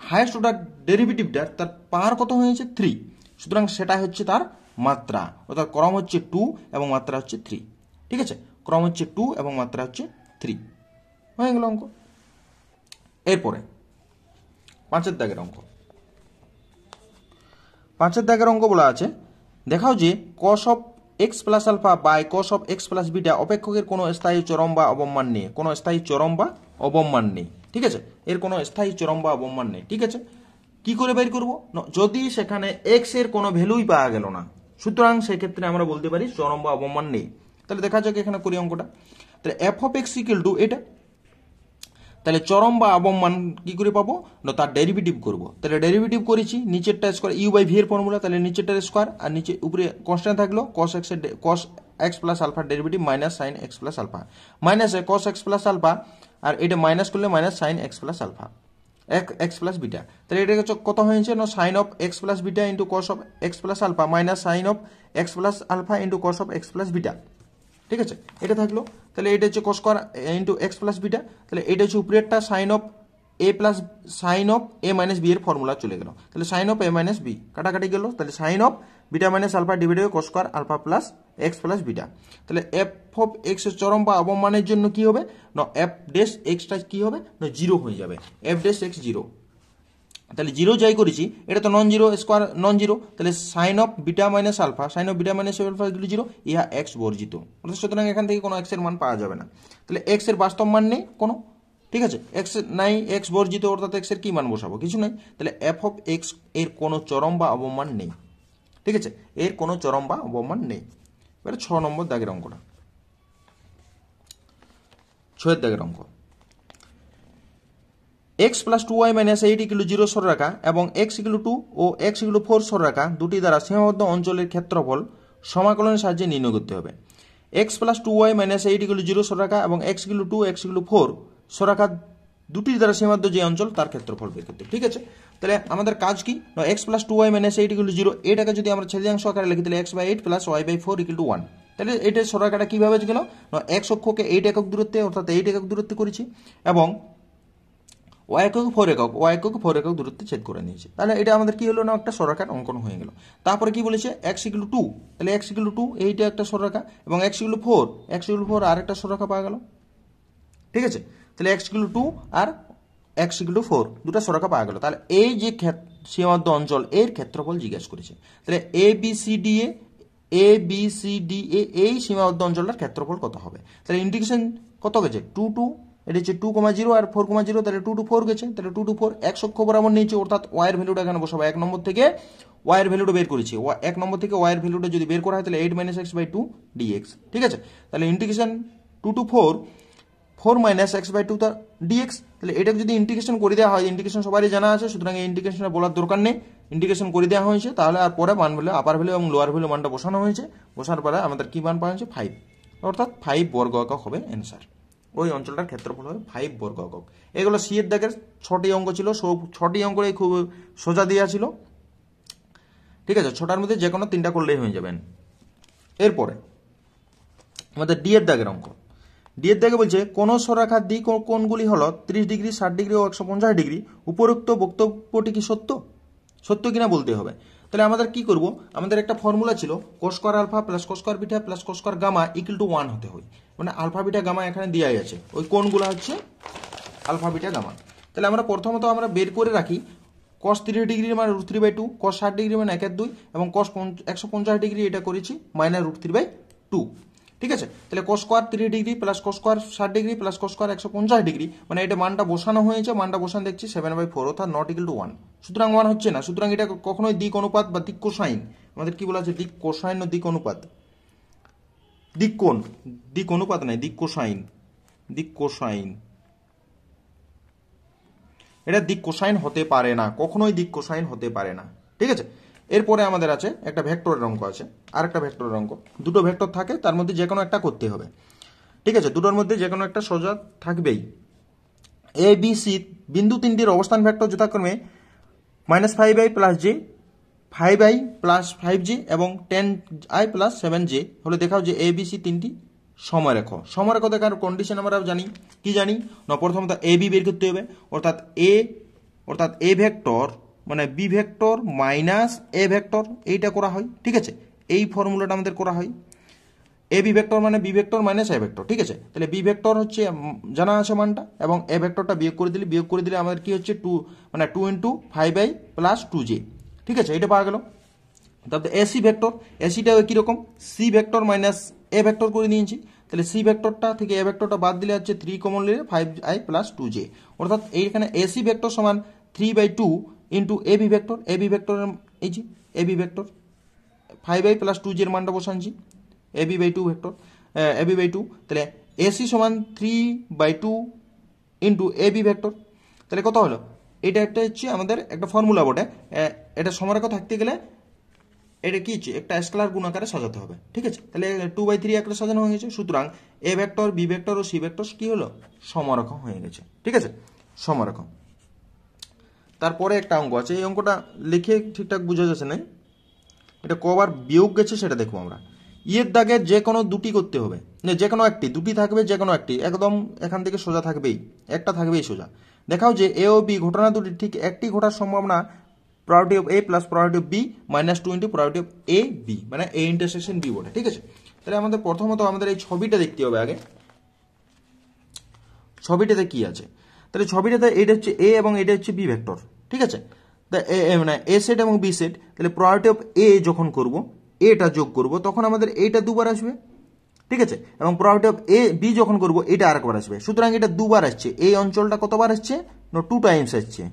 হাইয়েস্ট অর্ডার ডেরিভেটিভটার তার পাওয়ার কত হয়েছে 3। সুতরাং সেটা হচ্ছে তার মাত্রা, অর্থাৎ ক্রম হচ্ছে 2 এবং মাত্রা হচ্ছে 3। ঠিক আছে, ক্রম হচ্ছে 2 এবং মাত্রা হচ্ছে 3। হয়ে গেল অঙ্ক। এরপরে 5 দাগের অঙ্ক। 5 দাগের অঙ্ক বলা আছে, দেখাও যে cos of x plus alpha by cos of x plus beta অপেক্ষকের কোনো স্থায়ী চরম বা অবমান নেই। কোনো স্থায়ী চরম বা অবমান নেই। ঠিক আছে, এর কোনো স্থায়ী চরম বা অবমান নেই। ঠিক আছে, কি করে বের করব, যদি সেখানে এক্স এর কোনো ভ্যালুই পাওয়া গেল না, সুতরাং সেক্ষেত্রে আমরা বলতে পারি চরম বা অবমান নেই। তাহলে দেখা যাক এখানে করি অঙ্কটা। তাহলে f of x equal two এটা, তাহলে চরম বা অবমান কি করে পাবো না, তার ডেরিভেটিভ করব। তাহলে ডেরিভেটিভ করেছি, নিচেরটা স্কোয়ার ইউ বাই ভি এর ফর্মুলা, তাহলে নিচেরটার স্কোয়ার আর নিচে উপরে কনস্ট্যান্ট থাকলো cos x প্লাস আলফার derivative minus sine x plus alpha, মাইনাসে cos x প্লাস আলফা, আর এটা মাইনাস করলে minus sine x plus alpha x plus beta. তাহলে এটা কত হয়েছে না, sine of x plus beta into cos of x plus alpha minus sine of x plus alpha into cos of x plus beta. ঠিক আছে, এটা থাকলো। তাহলে এটা হচ্ছে cos square into x plus beta. তাহলে এটা হচ্ছে উপরেরটা sine of A plus sine of A minus B এর ফর্মুলা চলে গেল। তাহলে sine of A minus B কাটাকাটি গেল। তাহলে sine of beta minus alpha divided cos square alpha plus x plus beta. তাহলে এফ অফ এক্স এর চরম বা অবমানের জন্য কি হবে না, এফ ড্যাশ এক্সটা কি হবে না, 0 হয়ে যাবে। F dash x 0। তাহলে 0 যাই করেছি, এটা তো non zero, square non zero, তাহলে sine of beta minus alpha, sine of beta minus alpha 0, ইহা এক্স বর্জিত। সুতরাং এখান থেকে কোনো এক্স এর মান পাওয়া যাবে না। তাহলে এক্স এর বাস্তব মান নেই কোনো। ঠিক আছে, এক্স নাই, এক্স বর্জিত, অর্থাৎ এক্স এর কি মান বসাবো, কিছু নাই। তাহলে এফ অফ এক্স এর কোনো চরম বা অবমান নেই। ঠিক আছে, এর কোনো চরম বা অবমান নেই। এবারে 6 নম্বর দাগের অঙ্কটা। 6 দাগের অঙ্ক, x plus 2y minus 8 equal 0 সর রাখা এবং x ইকুয়াল 2 ও x ইকুয়াল 4 সর রাখা দুটি দ্বারা সীমাবদ্ধ অঞ্চলের ক্ষেত্রফল সমাকলনের সাহায্যে নির্ণয় করতে হবে। x plus 2y minus 8 equal 0 সর রাখা এবং x ইকুয়াল 2 x ইকুয়াল 4 সর রাখা দুটি দ্বারা সীমাবদ্ধ যে অঞ্চল তার ক্ষেত্রফল বের করতে হবে। ঠিক আছে, তাহলে আমাদের কাজ কি, x plus 2y minus 8 equal 0, এটাকে যদি আমরা ছেদিয়াংশ আকারে লিখি তাহলে x/8 প্লাস y/4 ইকুয়াল 1। তাহলে এটা সরাকাটা কিভাবে গেল, x অক্ষকে 8 একক দূরত্বে অর্থাৎ 8 একক দূরত্বে করেছি এবং y একক 4 একক, y একক 4 একক দূরত্বে ছেদ করে নিয়েছে। তাহলে এটা আমাদের কি হলো না, একটা সরলরেখার অঙ্কন হয়ে গেল। তারপরে কি বলেছে, x ইকুয়াল 2, তাহলে x ইকুয়াল 2 এইটা একটা সরলরেখা এবং x ইকুয়াল 4 আরেকটা সরলরেখা পাওয়া গেল। ঠিক আছে, তাহলে x ইকুয়াল 2 আর x ইকুয়াল 4 দুটো সরলরেখা পাওয়া গেল। তাহলে এই যে সীমাবদ্ধ অঞ্চল এর ক্ষেত্রফল জিজ্ঞাসা করেছে। তাহলে A B C D A এই সীমাবদ্ধ অঞ্চলটার ক্ষেত্রফল কত হবে। তাহলে ইন্টিগ্রেশন কত গেছে, 2 2, এটা হচ্ছে 2,0 আর 4,0, তাহলে 2 to 4 গেছে। তাহলে 2 to 4 এক অক্ষ বরাবর নিয়েছে, অর্থাৎ y এর ভ্যালুটা এখানে বসাবো। 1 নম্বর থেকে y এর ভ্যালুটা বের করেছি, 1 নম্বর থেকে y এর ভ্যালুটা যদি বের করা হয় তাহলে 8 - x/2 dx। ঠিক আছে, তাহলে ইন্টিগ্রেশন 2 to 4 4 - x/2 dx। তাহলে এটা যদি ইন্টিগ্রেশন করে দেওয়া হয়, ইন্টিগ্রেশন সবারই জানা আছে, সুতরাং এই ইন্টিগ্রেশনটা বলার দরকার নেই। ইন্টিগ্রেশন করে দেওয়া হয়েছে, তাহলে আর পরে মান ভ্যালু, আপার ভ্যালু এবং লোয়ার ভ্যালু মানটা বসানো হয়েছে। বসার পরে আমাদের কি মান পাওয়া হয়েছে, 5, অর্থাৎ 5 বর্গ একক হবে অ্যান্সার। ওই অঞ্চলটার ক্ষেত্রফল হবে 5 বর্গ একক। এগুলো সি এর দাগের 6টি অঙ্ক ছিল, 6টি অঙ্কই খুব সোজা দেওয়া ছিল। ঠিক আছে, 6টার মধ্যে যে কোনো 3টা করলেই হয়ে যাবেন। এরপরে আমাদের ডি এর দাগের অঙ্ক। ডি এর দাগে বলছে কোন সরলরেখার দিক কোণগুলি হলো 30 ডিগ্রি, 60 ডিগ্রি ও 150 ডিগ্রি। উপরোক্ত বক্তব্যটি কি সত্য কিনা বলতে হবে। তাহলে আমাদের কি করব, আমাদের একটা ফর্মুলা ছিল cos square alpha plus cos square beta plus cos square gamma equal to 1 হতে হয়। মানে আলফা বিটা গামা এখানে দেওয়াই আছে, ওই কোণগুলো হচ্ছে আলফা বিটা গামা। তাহলে আমরা প্রথমত আমরা বের করে রাখি cos 30 ডিগ্রি মানে √3/2, cos 60 ডিগ্রি মানে 1/2 এবং cos 150 ডিগ্রি এটা করেছি মাইনাস √3/2। ঠিক আছে, তাহলে cos square 30 degree plus cos square 60 degree plus cos square 150 degree, মানে এটা মানটা বসানো হয়েছে, মানটা বসানো দেখছি 7/4 অর্থাৎ নট ইকুয়াল টু 1। সুতরাং 1 হচ্ছে না, সুতরাং এটা কখনোই দিক অনুপাত বা দিক কোসাইন, আমাদের কি বলা আছে, দিক কোসাইন ও দিক অনুপাত, দিক কোণ, দিক অনুপাত নাই, দিক কোসাইন, এটা দিক কোসাইন হতে পারে না, কখনোই দিক কোসাইন হতে পারে না। ঠিক আছে, এরপরে আমাদের আছে একটা ভেক্টরের অঙ্ক আছে, আর একটা ভেক্টরের অঙ্ক। দুটো ভেক্টর থাকে, তার মধ্যে যে কোনো একটা করতে হবে। ঠিক আছে, দুটোর মধ্যে যে কোনো একটা সোজা থাকবেই। এ বি সি বিন্দু তিনটির অবস্থান ভেক্টর যথাক্রমে -5i plus J, 5i plus 5j এবং 10i প্লাস 7j হলে দেখাও যে এ বি সি তিনটি সমরেখ। সমরেখ দেখার কন্ডিশন আমরা জানি, কি জানি না, প্রথমত এ বি বের করতে হবে, অর্থাৎ এ ভেক্টর মানে B vector minus A vector, এইটা করা হয়। ঠিক আছে, এই ফর্মুলাটা আমাদের করা হয়। এ বি ভেক্টর মানে B vector minus A vector. ঠিক আছে, তাহলে বি ভেক্টর হচ্ছে জানা আছে মানটা, এবং এ ভেক্টরটা বিয়োগ করে দিলে আমাদের কি হচ্ছে 2 মানে 2 × 5i প্লাস 2j। ঠিক আছে, এটা পাওয়া গেল। তারপরে এসি ভেক্টর, এসিটাও একই রকম, C vector minus A vector করে নিয়েছি। তাহলে সি ভেক্টরটা থেকে এ ভেক্টরটা বাদ দিলে হচ্ছে 3 কমন নিলে 5i প্লাস 2j, অর্থাৎ এইখানে এসি ভেক্টর সমান 3/2 into A B vector. A B vector এই যে এ B vector 5i plus 2j এর মানটা বসানছি, a b by 2 vector, a b by 2। তাহলে এসি সমান 3/2 ইন্টু এ বি ভেক্টর। তাহলে কত হলো? এটা একটা হচ্ছে আমাদের একটা ফর্মুলা বটে, এটা সমরেখা থাকতে গেলে এটা কি হচ্ছে একটা স্কেলার গুণ আকারে সাজাতে হবে। ঠিক আছে, তাহলে 2/3 আকারে সাজানো হয়ে গেছে। সুতরাং এ ভেক্টর, বি ভেক্টর ও সি ভেক্টর কি হলো? সমরেখা হয়ে গেছে। ঠিক আছে, সমরেখা। তারপরে একটা অঙ্ক আছে, এই অঙ্কটা লিখে ঠিকঠাক বোঝা যাচ্ছে না, এটা কবার বিয়োগ গেছে সেটা দেখবো আমরা। ইয়ের দাগে যে কোনো দুটি করতে হবে, যে কোনো একটি, দুটি থাকবে যে কোনো একটি, একদম এখান থেকে সোজা থাকবেই, একটা থাকবেই সোজা। দেখাও যে এ ও বি ঘটনা দুটি ঠিক একটি ঘটার সম্ভাবনা probability of a plus probability of b minus 2 into probability of a b, মানে a ইন্টারসেকশন b বটে। ঠিক আছে, তাহলে আমাদের প্রথমত আমাদের এই ছবিটা দেখতে হবে আগে, ছবিটাতে কি আছে। তাহলে ছবিটাতে এটা হচ্ছে এ এবং এটা হচ্ছে বি ভেক্টর। ঠিক আছে, মানে এ সেট এবং বি সেট। তাহলে probability of a যখন করব, এটা যোগ করব, তখন আমাদের এইটা দুবার আসবে। ঠিক আছে, এবং probability of a b যখন করব এটা আরেকবার আসবে। সুতরাং এটা দুবার আসছে, এই অঞ্চলটা কতবার আসছে? 2 টাইমস আসছে,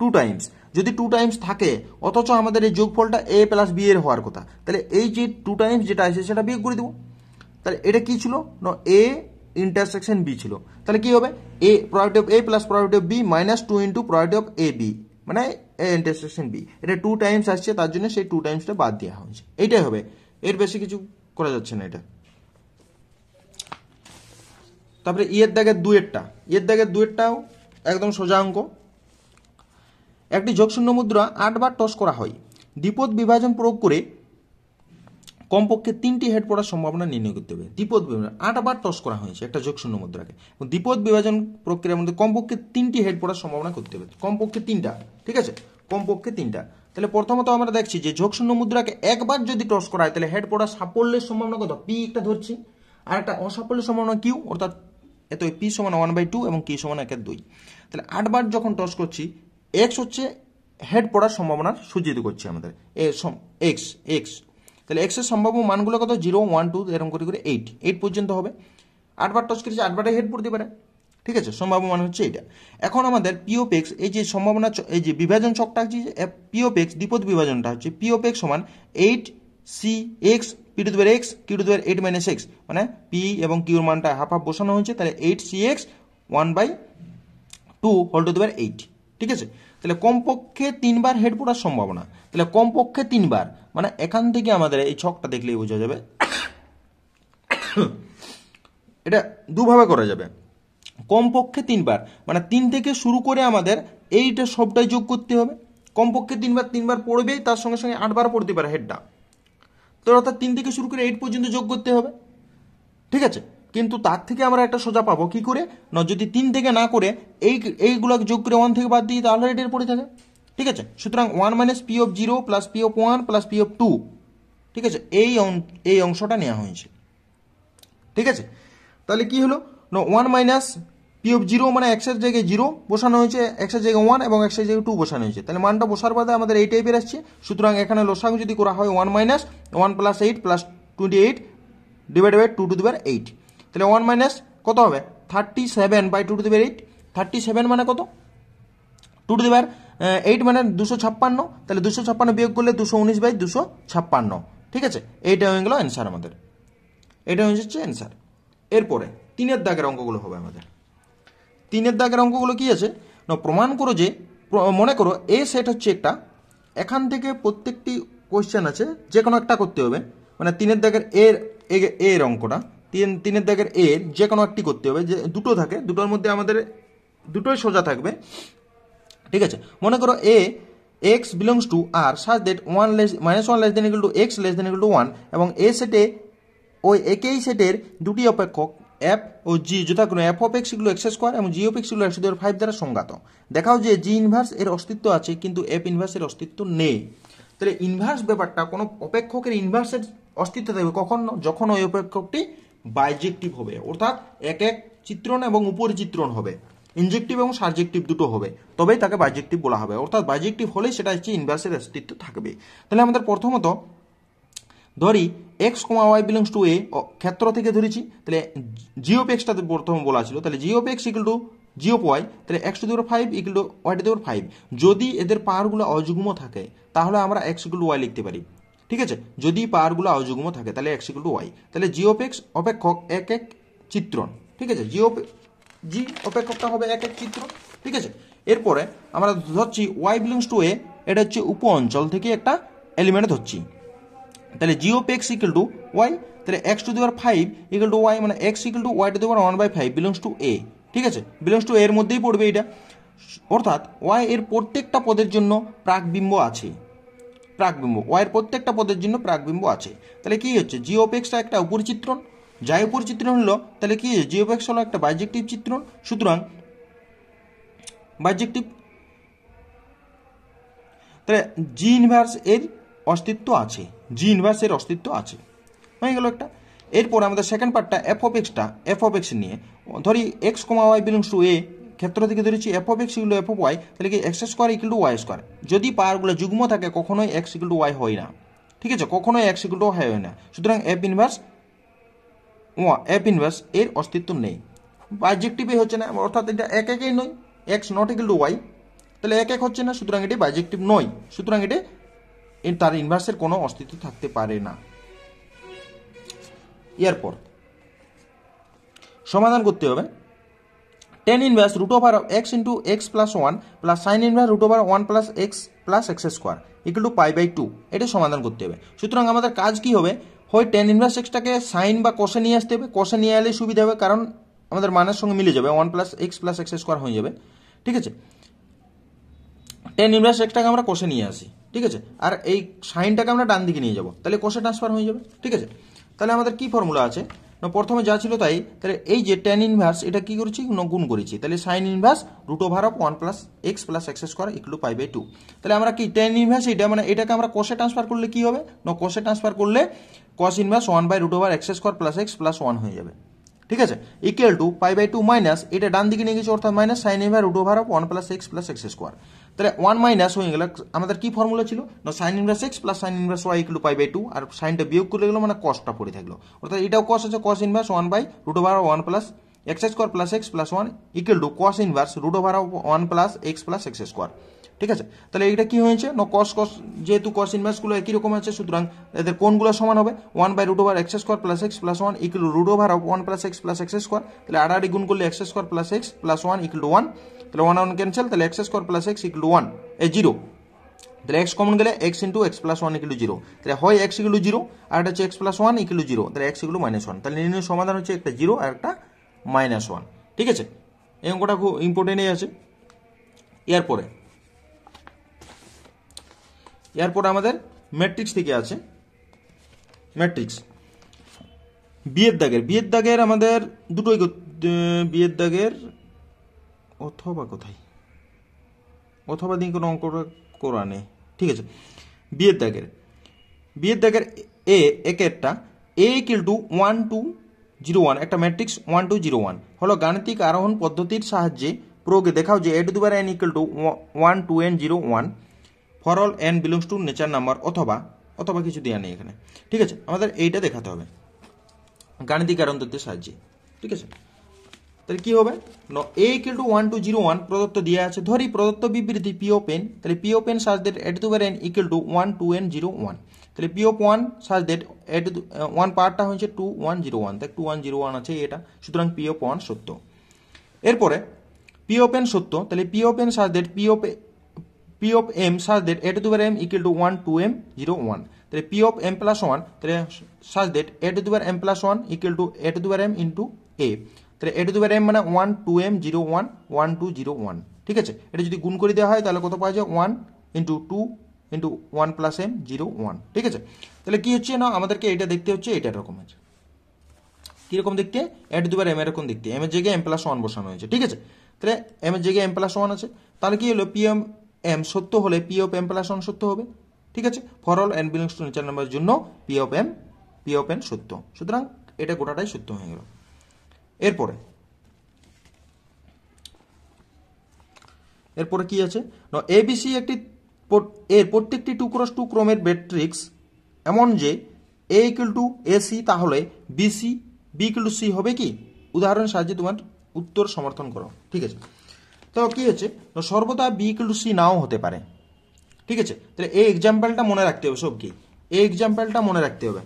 2 টাইমস। যদি 2 টাইমস থাকে, অথচ আমাদের এই যোগফলটা a প্লাস b এর হওয়ার কথা, তাহলে এই যে 2 টাইমস যেটা আছে সেটা বিয়োগ করে দেবো। তাহলে এটা কি ছিল? না a ইন্টারসেকশন b ছিল। তাহলে কি হবে? a probability of a plus probability of b minus 2 into probability of a b, মানে a ইন্টারসেকশন b। এটা 2 টাইমস আসছে, তার জন্য সেই 2 টাইমসটা বাদ দেওয়া হয়েছে। এইটাই হবে, এর বেশি কিছু করা যাচ্ছে না এটা। তারপরে ইয়ের দাগের দুয়েরটাও একদম সোজা অঙ্ক। একটি যোগশূন্য মুদ্রা 8 বার টস করা হয়। দ্বিপদ বিভাজন প্রয়োগ করে কমপক্ষে 3টি হেড পড়ার সম্ভাবনা নির্ণয় করতে হবে। দ্বিপদ বিভাজন 8 বার টস করা হয়েছে একটা যোগশূন্য মুদ্রাকে, দ্বিপদ বিভাজন প্রক্রিয়ার মধ্যে কমপক্ষে 3টি হেড পড়ার সম্ভাবনা করতে হবে, কমপক্ষে 3টা। ঠিক আছে, কমপক্ষে 3টা। তাহলে প্রথমত আমরা দেখছি যে যোগশূন্য মুদ্রাকে একবার যদি টস করা হয়, তাহলে হেড পড়ার সাফল্যের সম্ভাবনা কত? পি একটা ধরছি, আর একটা অসাফল্যের সম্ভাবনা কিউ, অর্থাৎ এত পি সমান 1/2 এবং কি সমান 1/2। তাহলে 8 বার যখন টস করছি, এক্স হচ্ছে হেড পড়ার সম্ভাবনার সূচিত করছে আমাদের এক্স। তাহলে এক্স এর সম্ভাব্য মানগুলো কত? 0, 1, 2 এরকম করে 8 পর্যন্ত হবে। 8 বার টস করেছি, 8 বারে হেড পড়তে পারে। ঠিক আছে, সম্ভাব্য মান হচ্ছে এটা। এখন আমাদের পি অফ এক্স, এই যে সম্ভাবনা, এই যে বিভাজন ছকটা হচ্ছে পি অফ এক্স, দ্বিপদ বিভাজনটা হচ্ছে পি অফ এক্স সমান 8c(x) p⁴x q⁴8 - x, মানে পি এবং কিউর মানটা হাফ হাফ বসানো হয়েছে। তাহলে 8c(x) 1/2 8। ঠিক আছে, তাহলে কমপক্ষে 3 বার হেড পড়ার সম্ভাবনা। তাহলে কমপক্ষে 3 বার, মানে এখান থেকে আমাদের এই ছকটা দেখলেই বোঝা যাবে, এটা দুভাবে করা যাবে। কমপক্ষে 3 বার মানে 3 থেকে শুরু করে আমাদের এইটা সবটাই যোগ করতে হবে। কমপক্ষে 3 বার পড়বেই, তার সঙ্গে সঙ্গে 8 বার পড়তে পারে হেডটা, তো অর্থাৎ 3 থেকে শুরু করে 8 পর্যন্ত যোগ করতে হবে। ঠিক আছে, কিন্তু তার থেকে আমরা একটা সোজা পাবো কি করে? না, যদি 3 থেকে না করে এইগুলো যোগ করে 1 থেকে বাদ দিই, তাহলে এটার পড়ে থাকে। ঠিক আছে, সুতরাং 1 minus P of 0 plus P of 1 plus P of 2। ঠিক আছে, এই অংশটা নেওয়া হয়েছে। ঠিক আছে, তাহলে কি হলো? না 1 মাইনাস পি অফ 0 মানে x এর জায়গায় 0 বসানো হয়েছে, x এর জায়গায় 1 এবং x এর জায়গায় 2 বসানো হয়েছে। তাহলে মানটা বসার বাদে আমাদের এই টাইপের আসছে। সুতরাং এখানে লসাগু যদি করা হয় 1 minus 1 plus 8 plus 28 divided by 2⁸। তাহলে 1 মাইনাস কত হবে? 37/2⁸। 37 মানে কত? 2⁸8 মানে 256। তাহলে 256 বিয়োগ করলে 219/256। ঠিক আছে, এইটা হয়ে গেল অ্যান্সার আমাদের, এটা হচ্ছে অ্যান্সার। এরপরে 3-এর দাগের অঙ্কগুলো হবে আমাদের। 3-এর দাগের অঙ্কগুলো কি আছে না, প্রমাণ করো যে, মনে করো এ সেট হচ্ছে একটা এখান থেকে প্রত্যেকটি কোয়েশ্চেন আছে, যে কোনো একটা করতে হবে, মানে 3-এর দাগের এর অঙ্কটা, 3-এর দাগের এর যে কোনো একটি করতে হবে। যে দুটো থাকে, দুটোর মধ্যে আমাদের দুটোই সোজা থাকবে, ঠিক আছে। মনে করো A x belongs to R such that -1 less than equal to x less than equal to 1, এবং এ সেটে ওই একই সেটের দুটি অপেক্ষক f ও g যথাক্রমে f of x equal x square এবং g of x equal x⁵ দ্বারা সংজ্ঞাত। দেখাও যে g ইনভার্স এর অস্তিত্ব আছে কিন্তু f ইনভার্স এর অস্তিত্ব নেই। তাহলে ইনভার্স ব্যাপারটা, কোনো অপেক্ষকের ইনভার্সের অস্তিত্ব থাকবে কখন? যখন ওই অপেক্ষকটি বাইজেক্টিভ হবে, অর্থাৎ এক এক চিত্রণ এবং উপরিচিত্রণ হবে, ইনজেক্টিভ এবং সাবজেক্টিভ দুটো হবে, তবেই তাকে বাইজেক্টিভ বলা হবে। অর্থাৎ বাইজেক্টিভ হলে সেটা হচ্ছে ইনভার্সের অস্তিত্ব থাকবে। তাহলে আমাদের প্রথমত ধরি x, y belongs to a ক্ষেত্র থেকে ধরেছি, তাহলে g অফ x টা প্রথম বলা ছিল, তাহলে g of x equal two g of y, তাহলে x⁵ ইকুয়াল টু y⁵। যদি এদের পাওয়ারগুলো অযুগ্ম থাকে তাহলে আমরা x ইকুয়াল টু y লিখতে পারি, ঠিক আছে। যদি পাওয়ারগুলো অযুগ্ম থাকে তাহলে x ইকুয়াল টু y, তাহলে g অফ x অপেক্ষক এক এক চিত্রণ, ঠিক আছে। g অপেক্ষকটা হবে এক এক চিত্রণ, ঠিক আছে। এরপরে আমরা ধরছি y বিলংস টু a, এটা হচ্ছে উপ অঞ্চল থেকে একটা এলিমেন্ট ধরছি, তাহলে g of x equal two y, তাহলে x⁵ ইকুয়াল টু y, মানে x equal two y⁵ belongs to a, ঠিক আছে। বিলংস টু এর মধ্যেই পড়বে এটা, অর্থাৎ y এর প্রত্যেকটা পদের জন্য প্রাকবিম্ব আছে, প্রাকবিম্ব y এর প্রত্যেকটা পদের জন্য প্রাকবিম্ব আছে। তাহলে কি হচ্ছে, g অফ x টা একটা উপরিচিত্রণ, যাই উপরিচিত্রণ হলো তাহলে কি g অফ x হলো একটা বাইজেক্টিভ চিত্রণ, সুতরাং বাইজেক্টিভ, তাহলে g ইনভার্স এর অস্তিত্ব আছে, g ইনভার্স এর অস্তিত্ব আছে, হয়ে গেল একটা। এরপর আমাদের সেকেন্ড পার্টটা f অফ x নিয়ে ধরি x, y belongs to a, ক্ষেত্র থেকে ধরেছি f of x equal two f of y, তাহলে কি x square equal to y square. যদি পাওয়ারগুলো যুগ্ম থাকে কখনোই x ইকুয়াল টু y হয় না, ঠিক আছে, কখনোই x ইকুয়াল টু y হয় না, সুতরাং f ইনভার্স এর অস্তিত্ব নেই, বাইজেক্টিভই হচ্ছে না, অর্থাৎ এটা এক একই নয়, x not equal two y, তাহলে এক এক হচ্ছে না, সুতরাং এটি বাইজেক্টিভ নয়, সুতরাং এটি তার ইনভার্সের কোনো অস্তিত্ব থাকতে পারে না। এরপর সমাধান করতে হবে tan inverse root over x into x plus 1 plus sine inverse root over 1 plus x square equal to π/2, এটা সমাধান করতে হবে। সুতরাং আমাদের কাজ কি হবে, হয় tan ইনভার্স x-টাকে সাইন বা কষে নিয়ে আসতে হবে, কষে নিয়ে এলে সুবিধা হবে, কারণ আমাদের মানের সঙ্গে মিলে যাবে, 1 প্লাস x স্কোয়ার হয়ে যাবে, ঠিক আছে। tan ইনভার্স x-টাকে আমরা কষে নিয়ে আসি, ঠিক আছে, আর এই সাইনটাকে আমরা ডান দিকে নিয়ে যাব, তাহলে কষে ট্রান্সফার হয়ে যাবে, ঠিক আছে। তাহলে আমাদের কি ফর্মুলা আছে, না প্রথমে যা ছিল তাই, তাহলে এই যে tan ইনভার্স এটা কি করেছি, গুণ করেছি, তাহলে sine inverse root over of 1 plus x square equal to π/2। তাহলে আমরা কি tan ইনভার্স এটা, মানে এটাকে আমরা কষে ট্রান্সফার করলে কি হবে, না কষে ট্রান্সফার করলে cos ইনভার্স 1/√ওভার x square plus x plus 1 হয়ে যাবে, ঠিক আছে, ইকুয়াল টু π/2 মাইনাস এটা ডান দিকে নিয়ে গেছে, অর্থাৎ minus sine inverse root over of 1 plus x square. তাহলে 1 মাইনাস হয়ে গেল, আমাদের কি ফর্মুলা ছিল, না sine inverse x plus sine inverse y equal to π/2, আর সাইনটা বিয়োগ করে গেল মানে কসটা পড়ে থাকলো, অর্থাৎ এটাও কস আছে, cos ইনভার্স 1/√ওভার 1 plus x square plus x plus 1 equal to cos inverse root over 1 plus x square, ঠিক আছে। তাহলে এটা কি হয়েছে, না cos যেহেতু cos ইনভার্স গুলো একই রকম আছে, সুতরাং এদের কোণগুলো সমান হবে, 1/√ওভার x square plus x plus 1 equal to root over 1 plus x square, তাহলে আড়াআড়ি গুণ করলে x square plus x plus 1 equal to 1, তাহলে 1 ক্যান্সেল, তাহলে x square plus x equal to 1 0, তাহলে x কমন গেলে x into x plus 1 equal to 0, তাহলে হয় x ইকুয়াল টু 0 আর এটা হচ্ছে x প্লাস 1 ইকুয়াল টু 0, তাহলে x ইকুয়াল টু -1, তাহলে নির্ণয় সমাধান হচ্ছে একটা 0 আর একটা -1, ঠিক আছে। এই অঙ্কটা খুব ইম্পর্টেন্টই আছে। এরপরে আমাদের ম্যাট্রিক্স থেকে আছে, ম্যাট্রিক্স বিয়ের দাগের আমাদের দুটোই, বিয়ের দাগের অথবা কোথায়, অথবা দিয়ে কোনো অঙ্ক করা নেই, ঠিক আছে। বিয়ের দাগের একেরটা a ইকুয়াল টু 1 2 0 1, একটা ম্যাট্রিক্স 1 2 0 1 হলো গাণিতিক আরোহণ পদ্ধতির সাহায্যে প্রয়োগে দেখাও যে a⁴n equal to 1 2n 0 1 for all n belongs to nature number, অথবা কিছু দেওয়া নেই এখানে, ঠিক আছে। আমাদের এইটা দেখাতে হবে গাণিতিক আরোহণ পদ্ধতির সাহায্যে, ঠিক আছে। তাহলে কি হবে, a ইকুয়াল টু 1 2 0 1 প্রদত্ত দেওয়া আছে, ধরি প্রদত্ত বিবৃতি p অফ n, তাহলে p of n such that a⁴n equal to 1 2n 0 1, তাহলে p অফ 1 সাজ দ্যাট 1 পার্টটা হচ্ছে 2 1 0 1, তাই 2 1 0 1 আছে এটা, সুতরাং p অফ 1 সত্য। এরপরে p অফ n সত্য, তাহলে p of n such that p P of M such that A to the power M equal to 1 2m 0 1, তাহলে পি অফ এম প্লাস 1 তাহলে such that A to the power m plus 1 equal to a to the power m into a, তাহলে a to the power M মানে 1 2m 0 1 1 2 0 1, ঠিক আছে। এটা যদি গুণ করে দেওয়া হয় তাহলে কত পাওয়া যায় 1 ইন্টু 2 ইন্টু 1 প্লাস এম 0 1, ঠিক আছে। তাহলে কি হচ্ছে না আমাদেরকে এটা দেখতে হচ্ছে এটা এরকম আছে, কিরকম দেখতে এ টু দি পাওয়ার এম এরকম দেখতে, এম এর জায়গায় এম প্লাস 1 বসানো হয়েছে, ঠিক আছে। তাহলে এম এর জায়গায় এম প্লাস 1 আছে, তাহলে কি হলো পি এম সত্য হলে পি অফ এম প্লাস 1 সত্য হবে, ঠিক আছে। For all N belongs to natural নাম্বারের জন্য পি অফ এন সত্য, সুতরাং এটা গোটাটাই সত্য হয়ে গেল। এরপরে কি আছে না এবিসি একটি এর প্রত্যেকটি 2x2 ক্রমের ম্যাট্রিক্স এমন যে এ ইকুয়াল টু এসি, তাহলে BC B equal to C হবে কি? উদাহরণের সাহায্যে তোমার উত্তর সমর্থন করো, ঠিক আছে। তো কি হচ্ছে সর্বদা B equal to see now হতে পারে, ঠিক আছে। তাহলে এই এক্সাম্পলটা মনে রাখতে হবে সব কি, এই এক্সাম্পলটা মনে রাখতে হবে।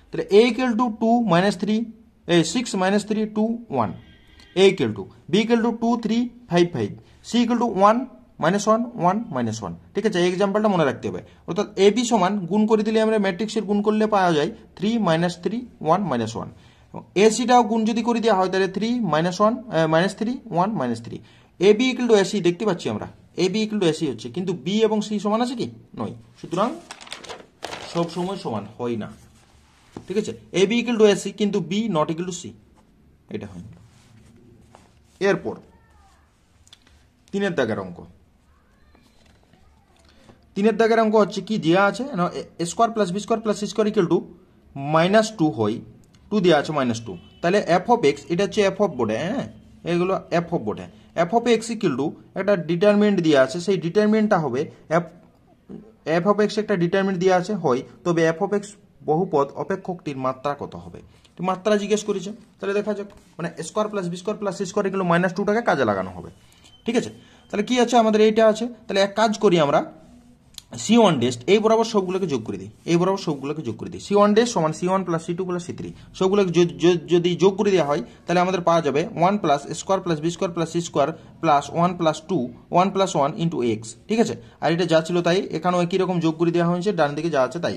তাহলে a equal to 2 -3 6 -3 2 1, a equal to b equal to 2 3 5 5, c equal to 1 -1 1 -1, ঠিক আছে। এই এক্সাম্পলটা মনে রাখতে হবে। অর্থাৎ এ বি সমান গুণ করে দিলে আমরা ম্যাট্রিক্সের গুণ করলে পাওয়া যায় 3 -3 1 -1, এ সিটাও গুণ যদি করে দেওয়া হয় তাহলে 3 -1 -3 1 -3, A B equal to AC দেখতে পাচ্ছি আমরা, A B equal to AC হচ্ছে, কিন্তু বি এবং সি সমান আছে কি? নয়, সুতরাং সব সময় সমান হয় না, ঠিক আছে। A B equal to AC কিন্তু B not equal to C, এটা হয়। এরপর 3 দাগের অঙ্ক, 3 দাগের অঙ্ক হচ্ছে কি দেওয়া আছে a square plus B square plus C square equal to -2 হয়, 2 দেওয়া আছে -2, তাহলে এফ অফ এক্স, এটা হচ্ছে এফ অফ বোর্ডে, হ্যাঁ এগুলো এফ অফ বোর্ডে, F of x equal two একটা ডিটারমিনেন্ট দেওয়া আছে, সেই ডিটারমিনেন্টটা হবে এফ অফ এক্স একটা ডিটারমিনেন্ট দেওয়া আছে হয়, তবে এফ অফ এক্স বহুপদ অপেক্ষকটির মাত্রা কত হবে? মাত্রা জিজ্ঞেস করেছে, তাহলে দেখা যাক মানে square plus B square plus C square এগুলো -2টাকে কাজে লাগানো হবে, ঠিক আছে। তাহলে কি আছে আমাদের এইটা আছে, তাহলে এক কাজ করি আমরা C1 ডেস্ট এই বরাবর সবগুলোকে যোগ করে দিই, এই বরাবর সবগুলোকে যোগ করে দিই, C1 ডেস্ট সমান C1 plus C2 plus C3 সবগুলোকে যদি যোগ করে দেওয়া হয় তাহলে আমাদের পাওয়া যাবে 1 plus square plus B square plus C square plus 1 plus 2 1 plus 1 into x, ঠিক আছে। আর এটা যা ছিল তাই এখানেও একই রকম যোগ করে দেওয়া হয়েছে, ডান দিকে যা আছে তাই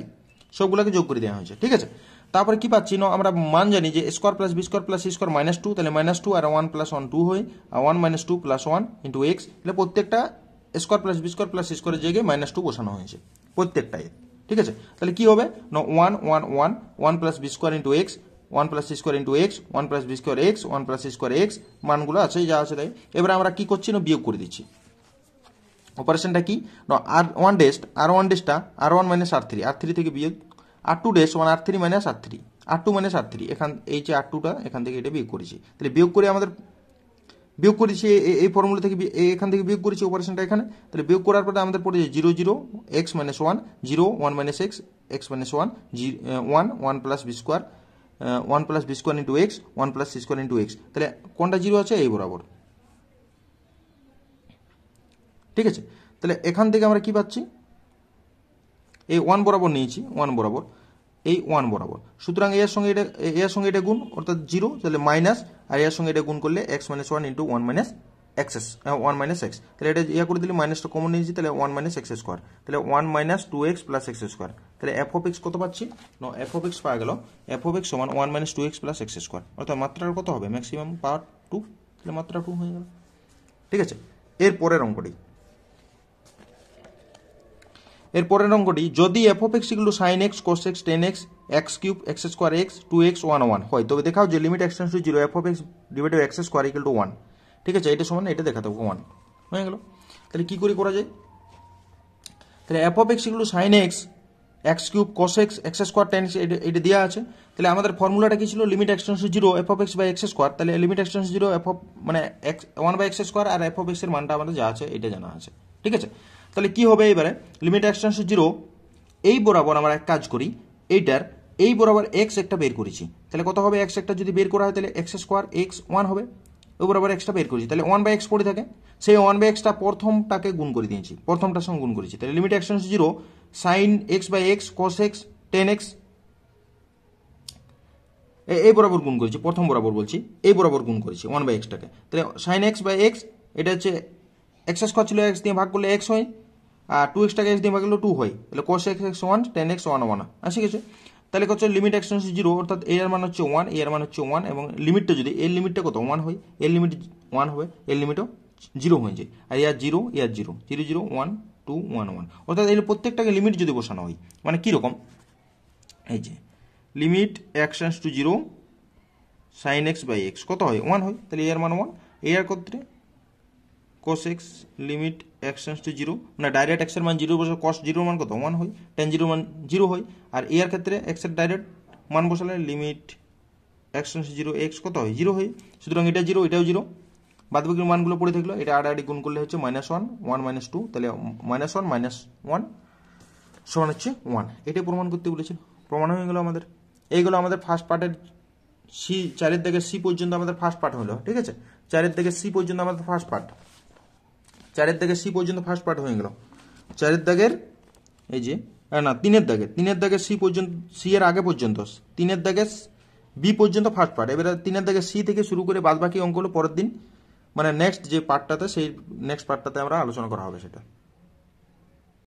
সবগুলোকে যোগ করে দেওয়া হয়েছে, ঠিক আছে। তারপরে কি পাচ্ছি না আমরা মান জানি যে square plus B square plus C square -2, তাহলে -2 আর 1 প্লাস 1 2 হয়, আর 1 -2 প্লাস 1 ইন্টু এক্স, তাহলে প্রত্যেকটা square plus B square plus সি স্কোয়ারের জায়গায় -2 বসানো হয়েছে প্রত্যেকটাই, ঠিক আছে। তাহলে কি হবে না 1 1 1 1 plus B square into x 1 plus C square into x 1 plus B square x 1 plus C square x, মানগুলো আছে যা আছে তাই। এবার আমরা কি করছি না বিয়োগ করে দিচ্ছি, অপারেশনটা কি না R1 ডেস্ট R1 মাইনাস R3 থেকে বিয়োগ R2 ডেস্ট মানে R3 minus R3 R2 minus R3, এখান এই যে R2টা এখান থেকে এটা বিয়োগ করেছি, তাহলে বিয়োগ করে আমাদের বিয়োগ করেছি এই ফর্মুলা থেকে এখান থেকে বিয়োগ করেছি অপারেশনটা এখানে, তাহলে বিয়োগ করার পরে আমাদের পড়ে 0 0 x minus 1 0 1 minus x x minus 1 1 1 plus B square 1 plus B square into x 1 plus C square into x, তাহলে কোনটা 0 আছে এই বরাবর, ঠিক আছে। তাহলে এখান থেকে আমরা কি পাচ্ছি এই 1 বরাবর নিয়েছি 1 বরাবর এই 1 বরাবর, সুতরাং এর সঙ্গে এটা গুণ অর্থাৎ 0, তাহলে মাইনাস আর এর সঙ্গে এটা গুণ করলে x minus 1 into 1 minus one minus x, তাহলে এটা ইয়া করে দিলে মাইনাসটা কমন নিয়েছি, তাহলে 1 মাইনাস এক্স স্কোয়ার, তাহলে 1 minus 2x plus x square, তাহলে এফ অফ এক্স কত পাচ্ছি না এফ অফ এক্স পাওয়া গেল এফ অফ এক্স সমান 1 minus 2x plus x square, অর্থাৎ মাত্রার কত হবে ম্যাক্সিমাম পাওয়ার 2, তাহলে মাত্রা 2 হয়ে গেল, ঠিক আছে। এর পরের অঙ্কটি যদি f of x equal to sin x cos x tan x x cube x square x 2x 1 1 হয়, তবে দেখাও যে limit x tends to 0 f of x divided by x square equal to 1, ঠিক আছে। এটা সমান এটা দেখাতে হবে 1 হয়ে গেল। তাহলে কি করে করা যায়, তাহলে f of x equal to sin x x cube cos x x square tan x এটা দেওয়া আছে, তাহলে আমাদের ফর্মুলাটা কি ছিল limit x tends to 0 f of x by x square, তাহলে limit x tends to 0 f of মানে x 1 বাই x স্কোয়ার আর এফ অফ এক্স এর মানটা আমাদের যা আছে এটা জানা আছে, ঠিক আছে। তাহলে কি হবে এবারে লিমিট এক্সটেন্স টু 0 এই বরাবর আমরা এক কাজ করি এইটার এই বরাবর x একটা বের করেছি, তাহলে কত হবে x একটা যদি বের করা হয় তাহলে x স্কোয়ার x 1 হবে, ওই বরাবর xটা বের করেছি, তাহলে 1 বাই x পড়ে থাকে, সেই 1 বাই xটা প্রথমটাকে গুণ করে দিয়েছি প্রথমটার সঙ্গে গুণ করেছি, তাহলে limit x tends to 0 sin x by x cos x tan x এই বরাবর গুণ করেছি, প্রথম বরাবর বলছি এই বরাবর গুণ করেছি 1 বাই xটাকে, তাহলে sin x বাই x এটা হচ্ছে x স্কোয়ার ছিল x দিয়ে ভাগ করলে x হয় আর 2x-টাকে x দিয়ে ভাগলে 2 হয়, তাহলে cos x x 1 tan x 1 1 আসে গেছে। তাহলে কত লিমিট x টেন্ডস টু 0 অর্থাৎ a এর মান হচ্ছে 1, a এর মান হচ্ছে 1 এবং লিমিটটা যদি এর লিমিটটা কত 1 হয়, এর লিমিট 1 হবে, এর লিমিটও 0 হয়ে যায়। আর ইয়ার 0 ইয়ার 0 0 0 1 2 1 1 অর্থাৎ এর প্রত্যেকটাকে লিমিট যদি বসানো হয় মানে কি রকম, এই যে limit x tends to 0 sin x by x কত হয় 1 হয়, তাহলে এর মান 1, এর ক্ষেত্রে cos x limit x tends to 0 মানে ডাইরেক্ট x এর মান 0 বসে cos 0 এর মান কত 1 হয়, tan 0 মান 0 হয়। আর এর ক্ষেত্রে x এর ডাইরেক্ট মান বসালে limit x tends to 0 x কত হয় 0 হয়। সুতরাং এটা 0 এটাও 0, বাদবাকি মানগুলো পড়ে থাকলো, এটা আড়াআড়ি গুণ করলে হচ্ছে -1 1 2, তাহলে -1 -1 সমান হচ্ছে 1। এটাই প্রমাণ করতে বলেছিল, প্রমাণ হয়ে গেল আমাদের। এইগুলো আমাদের ফার্স্ট পার্টের সি, 4 থেকে সি পর্যন্ত আমাদের ফার্স্ট পার্ট হলো, ঠিক আছে। 4 থেকে সি পর্যন্ত আমাদের ফার্স্ট পার্ট, 4 থেকে সি পর্যন্ত ফার্স্ট পার্ট হয়ে গেল। 4 দাগের এই যে না 3 দাগের সি পর্যন্ত, সি এর আগে পর্যন্ত 3 দাগের বি পর্যন্ত ফার্স্ট পার্ট। এবারে 3 দাগের সি থেকে শুরু করে বাদ বাকি অঙ্কগুলো পরের দিন মানে নেক্সট যে পার্টটাতে, সেই নেক্সট পার্টটাতে আমরা আলোচনা করা হবে সেটা।